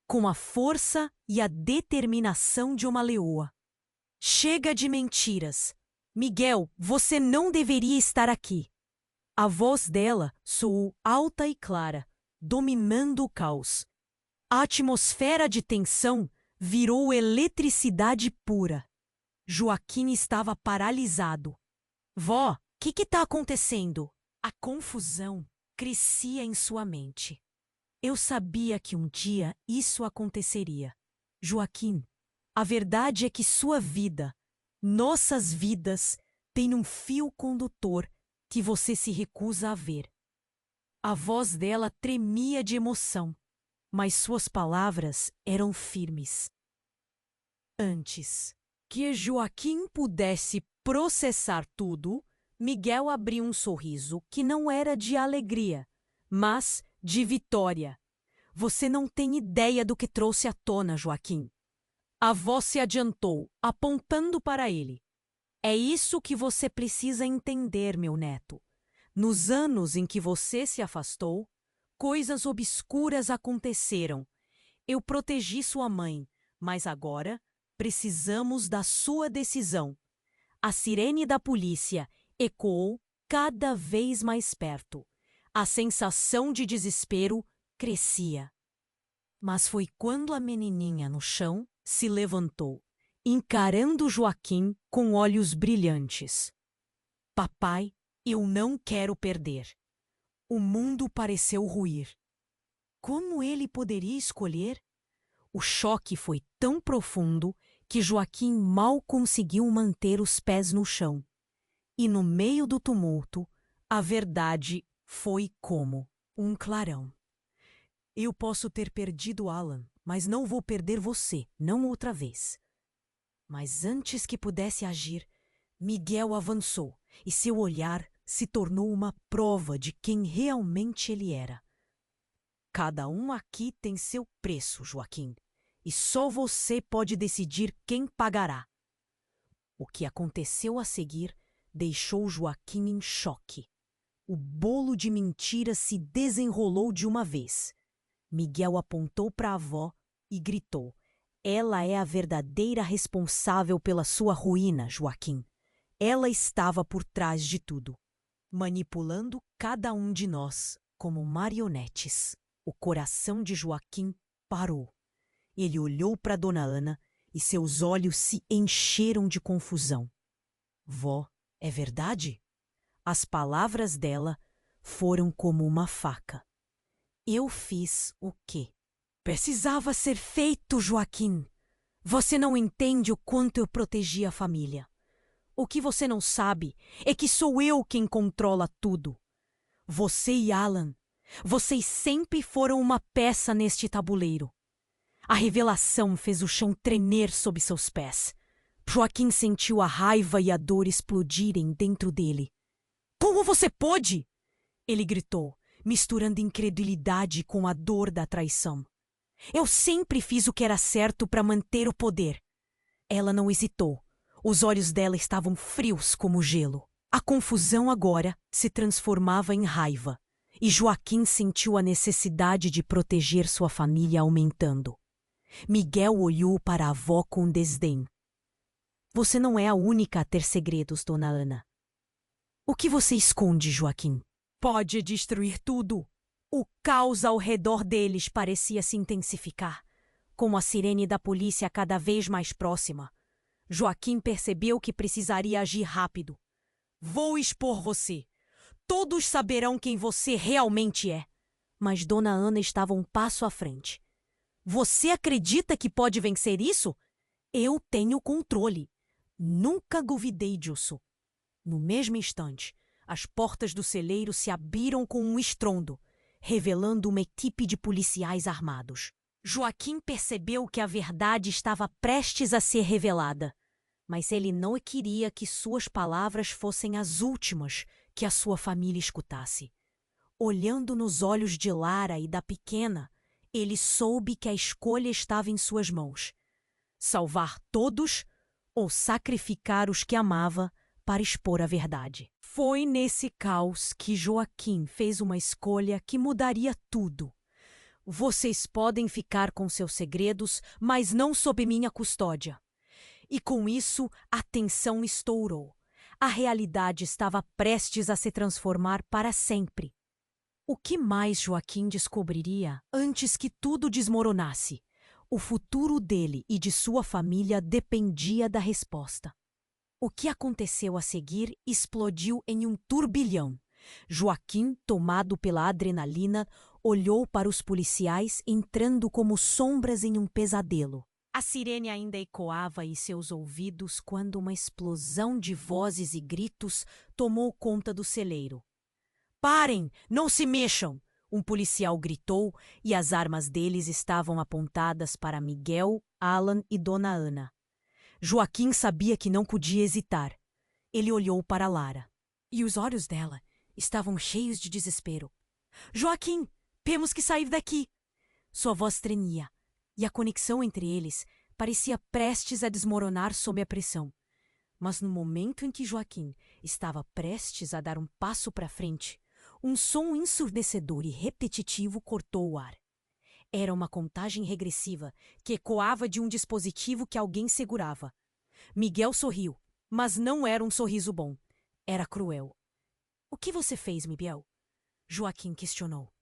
com a força e a determinação de uma leoa. Chega de mentiras. Miguel, você não deveria estar aqui. A voz dela soou alta e clara, dominando o caos. A atmosfera de tensão virou eletricidade pura. Joaquim estava paralisado. Vó, o que está acontecendo? A confusão crescia em sua mente. Eu sabia que um dia isso aconteceria. Joaquim, a verdade é que sua vida, nossas vidas, tem um fio condutor que você se recusa a ver. A voz dela tremia de emoção, mas suas palavras eram firmes. Antes que Joaquim pudesse processar tudo, Miguel abriu um sorriso que não era de alegria, mas de vitória. Você não tem ideia do que trouxe à tona, Joaquim. A voz se adiantou, apontando para ele. É isso que você precisa entender, meu neto. Nos anos em que você se afastou, coisas obscuras aconteceram. Eu protegi sua mãe, mas agora precisamos da sua decisão. A sirene da polícia ecoou cada vez mais perto. A sensação de desespero crescia. Mas foi quando a menininha no chão se levantou, encarando Joaquim com olhos brilhantes. Papai, eu não quero perder. O mundo pareceu ruir. Como ele poderia escolher? O choque foi tão profundo que Joaquim mal conseguiu manter os pés no chão. E no meio do tumulto, a verdade foi como um clarão. Eu posso ter perdido Alan, mas não vou perder você, não outra vez. Mas antes que pudesse agir, Miguel avançou e seu olhar se tornou uma prova de quem realmente ele era. Cada um aqui tem seu preço, Joaquim, e só você pode decidir quem pagará. O que aconteceu a seguir deixou Joaquim em choque. O bolo de mentiras se desenrolou de uma vez. Miguel apontou para a avó e gritou: Ela é a verdadeira responsável pela sua ruína, Joaquim. Ela estava por trás de tudo, manipulando cada um de nós como marionetes. O coração de Joaquim parou. Ele olhou para Dona Ana e seus olhos se encheram de confusão. Vó, é verdade? As palavras dela foram como uma faca. Eu fiz o quê? Precisava ser feito, Joaquim. Você não entende o quanto eu protegi a família. O que você não sabe é que sou eu quem controla tudo. Você e Alan, vocês sempre foram uma peça neste tabuleiro. A revelação fez o chão tremer sob seus pés. Joaquim sentiu a raiva e a dor explodirem dentro dele. Como você pôde? Ele gritou, misturando incredulidade com a dor da traição. Eu sempre fiz o que era certo para manter o poder. Ela não hesitou. Os olhos dela estavam frios como gelo. A confusão agora se transformava em raiva, e Joaquim sentiu a necessidade de proteger sua família aumentando. Miguel olhou para a avó com desdém. Você não é a única a ter segredos, Dona Ana. O que você esconde, Joaquim? Pode destruir tudo. O caos ao redor deles parecia se intensificar, com a sirene da polícia cada vez mais próxima. Joaquim percebeu que precisaria agir rápido. Vou expor você. Todos saberão quem você realmente é. Mas Dona Ana estava um passo à frente. Você acredita que pode vencer isso? Eu tenho controle. Nunca duvidei disso. No mesmo instante, as portas do celeiro se abriram com um estrondo, revelando uma equipe de policiais armados. Joaquim percebeu que a verdade estava prestes a ser revelada, mas ele não queria que suas palavras fossem as últimas que a sua família escutasse. Olhando nos olhos de Lara e da pequena, ele soube que a escolha estava em suas mãos: salvar todos ou sacrificar os que amava para expor a verdade. Foi nesse caos que Joaquim fez uma escolha que mudaria tudo. Vocês podem ficar com seus segredos, mas não sob minha custódia. E com isso, a tensão estourou. A realidade estava prestes a se transformar para sempre. O que mais Joaquim descobriria antes que tudo desmoronasse? O futuro dele e de sua família dependia da resposta. O que aconteceu a seguir explodiu em um turbilhão. Joaquim, tomado pela adrenalina, olhou para os policiais entrando como sombras em um pesadelo. A sirene ainda ecoava em seus ouvidos quando uma explosão de vozes e gritos tomou conta do celeiro. Parem! Não se mexam! Um policial gritou e as armas deles estavam apontadas para Miguel, Alan e Dona Ana. Joaquim sabia que não podia hesitar. Ele olhou para Lara. E os olhos dela estavam cheios de desespero. Joaquim, temos que sair daqui! Sua voz tremia, e a conexão entre eles parecia prestes a desmoronar sob a pressão. Mas no momento em que Joaquim estava prestes a dar um passo para frente, um som ensurdecedor e repetitivo cortou o ar. Era uma contagem regressiva que ecoava de um dispositivo que alguém segurava. Miguel sorriu, mas não era um sorriso bom. Era cruel. O que você fez, Miguel? Joaquim questionou.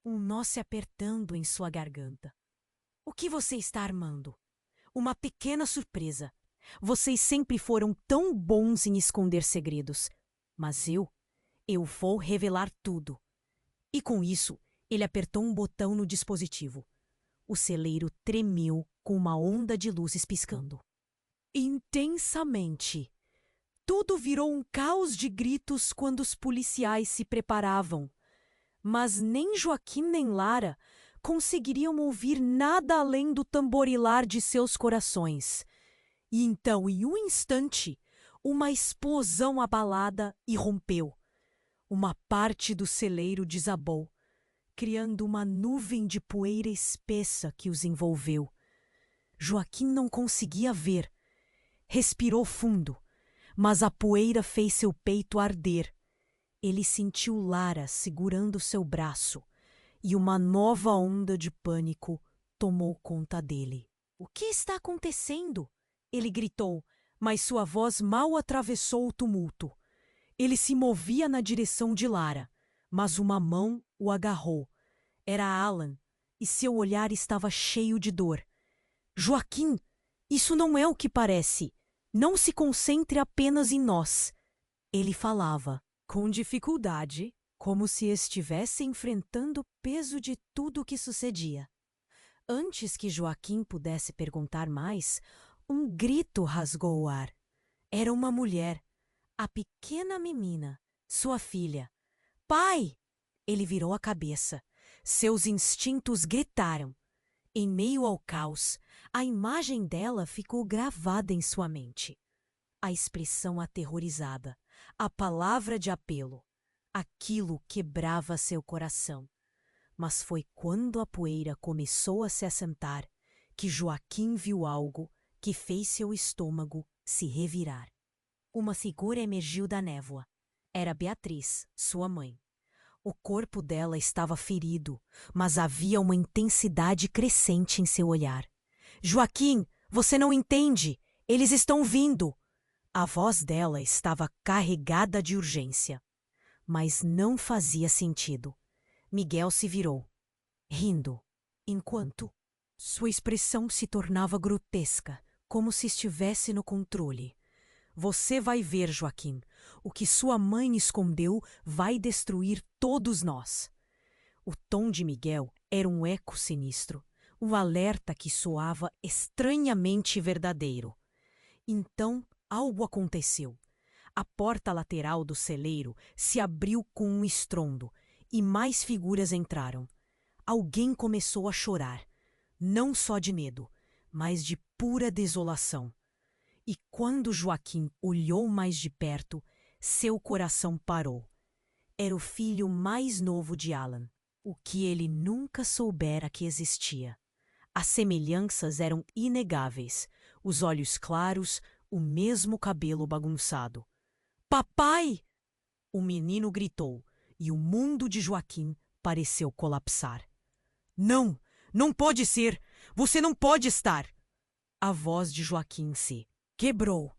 Um nó se apertando em sua garganta. O que você está armando? Uma pequena surpresa. Vocês sempre foram tão bons em esconder segredos. Mas eu vou revelar tudo. E com isso, ele apertou um botão no dispositivo. O celeiro tremeu com uma onda de luzes piscando. Intensamente. Tudo virou um caos de gritos quando os policiais se preparavam. Mas nem Joaquim nem Lara conseguiriam ouvir nada além do tamborilar de seus corações. E então, em um instante, uma explosão abalada irrompeu. Uma parte do celeiro desabou, criando uma nuvem de poeira espessa que os envolveu. Joaquim não conseguia ver. Respirou fundo, mas a poeira fez seu peito arder. Ele sentiu Lara segurando seu braço, e uma nova onda de pânico tomou conta dele. O que está acontecendo? Ele gritou, mas sua voz mal atravessou o tumulto. Ele se movia na direção de Lara, mas uma mão o agarrou. Era Alan, e seu olhar estava cheio de dor. Joaquim, isso não é o que parece. Não se concentre apenas em nós. Ele falava, com dificuldade, como se estivesse enfrentando o peso de tudo o que sucedia. Antes que Joaquim pudesse perguntar mais, um grito rasgou o ar. Era uma mulher. A pequena menina, sua filha. Pai! Ele virou a cabeça. Seus instintos gritaram. Em meio ao caos, a imagem dela ficou gravada em sua mente. A expressão aterrorizada, a palavra de apelo. Aquilo quebrava seu coração. Mas foi quando a poeira começou a se assentar que Joaquim viu algo que fez seu estômago se revirar. Uma figura emergiu da névoa. Era Beatriz, sua mãe. O corpo dela estava ferido, mas havia uma intensidade crescente em seu olhar. Joaquim, você não entende. Eles estão vindo! A voz dela estava carregada de urgência, mas não fazia sentido. Miguel se virou, rindo, enquanto sua expressão se tornava grotesca, como se estivesse no controle. Você vai ver, Joaquim. O que sua mãe escondeu vai destruir todos nós. O tom de Miguel era um eco sinistro, um alerta que soava estranhamente verdadeiro. Então, algo aconteceu. A porta lateral do celeiro se abriu com um estrondo e mais figuras entraram. Alguém começou a chorar, não só de medo, mas de pura desolação. E quando Joaquim olhou mais de perto, seu coração parou. Era o filho mais novo de Alan, o que ele nunca soubera que existia. As semelhanças eram inegáveis, os olhos claros, o mesmo cabelo bagunçado. Papai! O menino gritou, e o mundo de Joaquim pareceu colapsar. Não! Não pode ser! Você não pode estar! A voz de Joaquim se quebrou.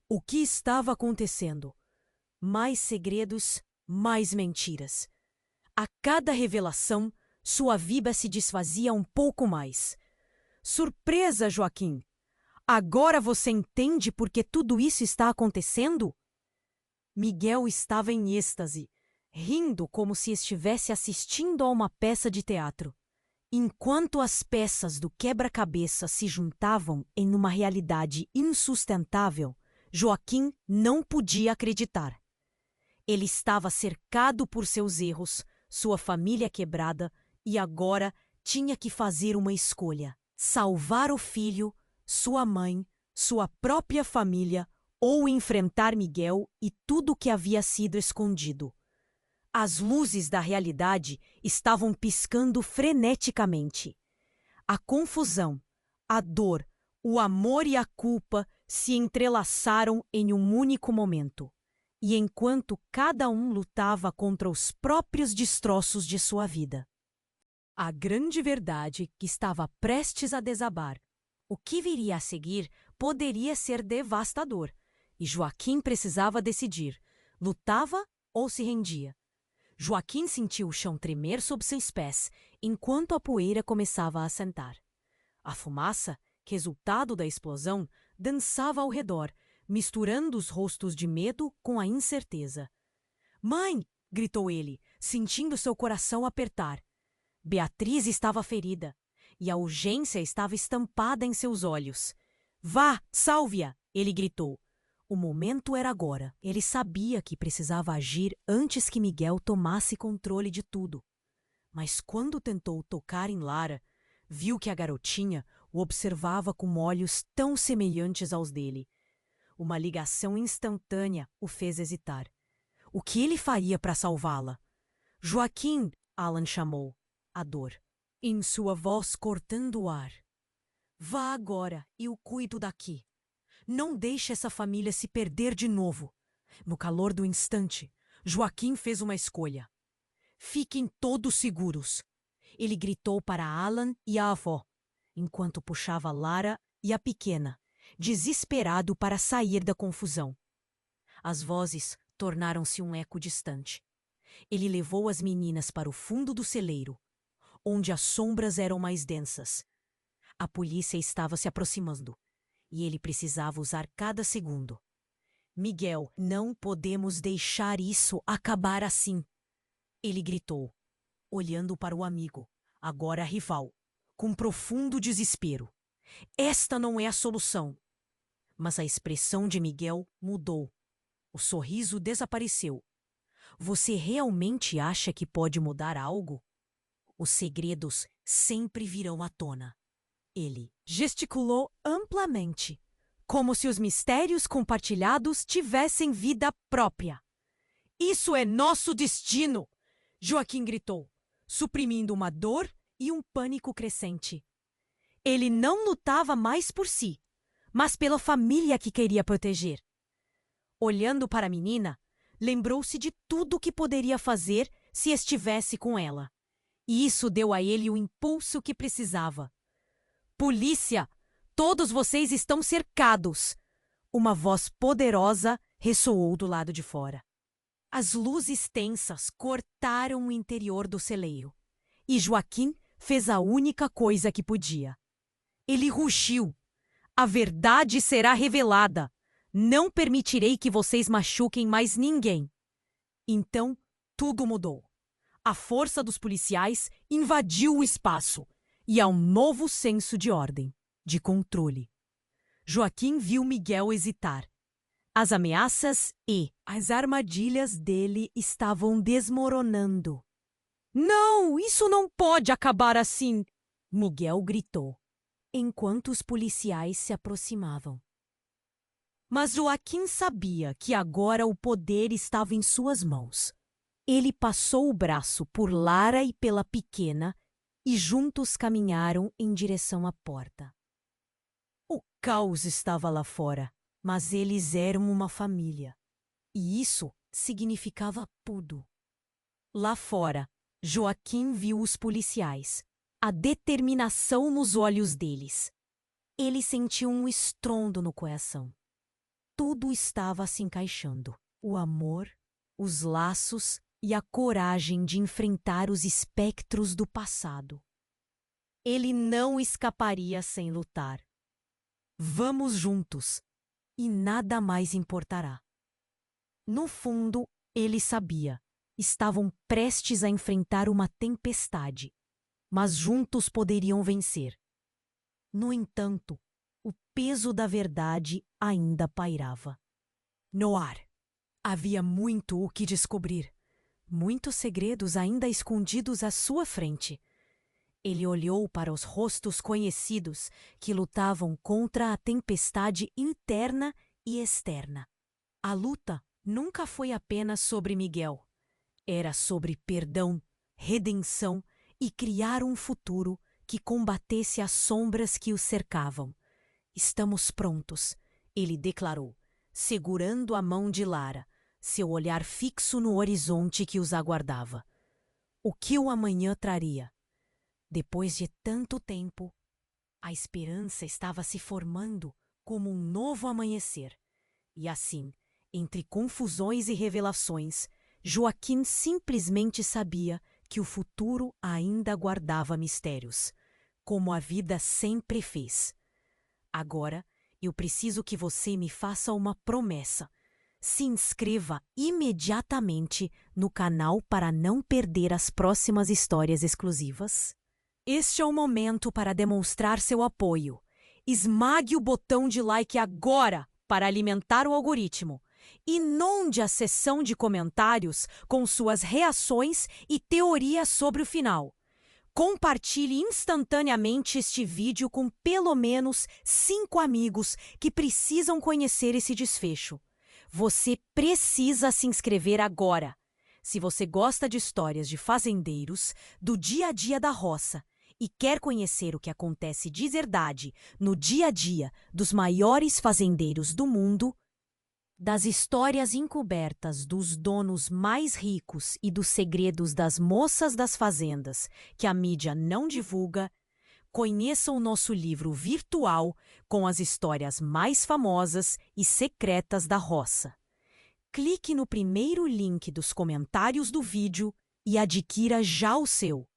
O que estava acontecendo? Mais segredos, mais mentiras. A cada revelação, sua vida se desfazia um pouco mais. Surpresa, Joaquim! Agora você entende por que tudo isso está acontecendo? Miguel estava em êxtase, rindo como se estivesse assistindo a uma peça de teatro. Enquanto as peças do quebra-cabeça se juntavam em uma realidade insustentável, Joaquim não podia acreditar. Ele estava cercado por seus erros, sua família quebrada, e agora tinha que fazer uma escolha: salvar o filho, sua mãe, sua própria família, ou enfrentar Miguel e tudo o que havia sido escondido. As luzes da realidade estavam piscando freneticamente. A confusão, a dor, o amor e a culpa se entrelaçaram em um único momento. E enquanto cada um lutava contra os próprios destroços de sua vida, a grande verdade que estava prestes a desabar. O que viria a seguir poderia ser devastador, e Joaquim precisava decidir: lutava ou se rendia? Joaquim sentiu o chão tremer sob seus pés, enquanto a poeira começava a assentar. A fumaça, resultado da explosão, dançava ao redor, misturando os rostos de medo com a incerteza. "Mãe!" gritou ele, sentindo seu coração apertar. Beatriz estava ferida, e a urgência estava estampada em seus olhos. "Vá, salve-a!" ele gritou. O momento era agora. Ele sabia que precisava agir antes que Miguel tomasse controle de tudo. Mas quando tentou tocar em Lara, viu que a garotinha o observava com olhos tão semelhantes aos dele. Uma ligação instantânea o fez hesitar. O que ele faria para salvá-la? "Joaquim!" Alan chamou, a dor em sua voz cortando o ar. "Vá agora e o cuido daqui. Não deixe essa família se perder de novo." No calor do instante, Joaquim fez uma escolha. "Fiquem todos seguros." Ele gritou para Alan e a avó, enquanto puxava Lara e a pequena, desesperado para sair da confusão. As vozes tornaram-se um eco distante. Ele levou as meninas para o fundo do celeiro, onde as sombras eram mais densas. A polícia estava se aproximando, e ele precisava usar cada segundo. "Miguel, não podemos deixar isso acabar assim!" Ele gritou, olhando para o amigo, agora rival, com profundo desespero. "Esta não é a solução." Mas a expressão de Miguel mudou. O sorriso desapareceu. "Você realmente acha que pode mudar algo? Os segredos sempre virão à tona." Ele gesticulou amplamente, como se os mistérios compartilhados tivessem vida própria. "Isso é nosso destino!" Joaquim gritou, suprimindo uma dor e um pânico crescente. Ele não lutava mais por si, mas pela família que queria proteger. Olhando para a menina, lembrou-se de tudo o que poderia fazer se estivesse com ela. E isso deu a ele o impulso que precisava. "Polícia! Todos vocês estão cercados! Uma voz poderosa ressoou do lado de fora. As luzes tensas cortaram o interior do celeiro. E Joaquim fez a única coisa que podia. Ele rugiu. A verdade será revelada. Não permitirei que vocês machuquem mais ninguém. Então, tudo mudou. A força dos policiais invadiu o espaço. E há um novo senso de ordem, de controle. Joaquim viu Miguel hesitar. As ameaças e as armadilhas dele estavam desmoronando. Não, isso não pode acabar assim! Miguel gritou, enquanto os policiais se aproximavam. Mas Joaquim sabia que agora o poder estava em suas mãos. Ele passou o braço por Lara e pela pequena e juntos caminharam em direção à porta. O caos estava lá fora, mas eles eram uma família. E isso significava tudo. Lá fora, Joaquim viu os policiais, a determinação nos olhos deles. Ele sentiu um estrondo no coração. Tudo estava se encaixando. O amor, os laços e a coragem de enfrentar os espectros do passado. Ele não escaparia sem lutar. Vamos juntos, e nada mais importará. No fundo, ele sabia. Estavam prestes a enfrentar uma tempestade, mas juntos poderiam vencer. No entanto, o peso da verdade ainda pairava. No ar, havia muito o que descobrir. Muitos segredos ainda escondidos à sua frente. Ele olhou para os rostos conhecidos que lutavam contra a tempestade interna e externa. A luta nunca foi apenas sobre Miguel. Era sobre perdão, redenção e criar um futuro que combatesse as sombras que o cercavam. Estamos prontos, ele declarou, segurando a mão de Lara, seu olhar fixo no horizonte que os aguardava. O que o amanhã traria? Depois de tanto tempo, a esperança estava se formando como um novo amanhecer. E assim, entre confusões e revelações, Joaquim simplesmente sabia que o futuro ainda guardava mistérios, como a vida sempre fez. Agora, eu preciso que você me faça uma promessa. Se inscreva imediatamente no canal para não perder as próximas histórias exclusivas. Este é o momento para demonstrar seu apoio. Esmague o botão de like agora para alimentar o algoritmo. Inunde a seção de comentários com suas reações e teorias sobre o final. Compartilhe instantaneamente este vídeo com pelo menos 5 amigos que precisam conhecer esse desfecho. Você precisa se inscrever agora. Se você gosta de histórias de fazendeiros, do dia a dia da roça, e quer conhecer o que acontece de verdade no dia a dia dos maiores fazendeiros do mundo, das histórias encobertas dos donos mais ricos e dos segredos das moças das fazendas que a mídia não divulga, conheça o nosso livro virtual com as histórias mais famosas e secretas da roça. Clique no primeiro link dos comentários do vídeo e adquira já o seu.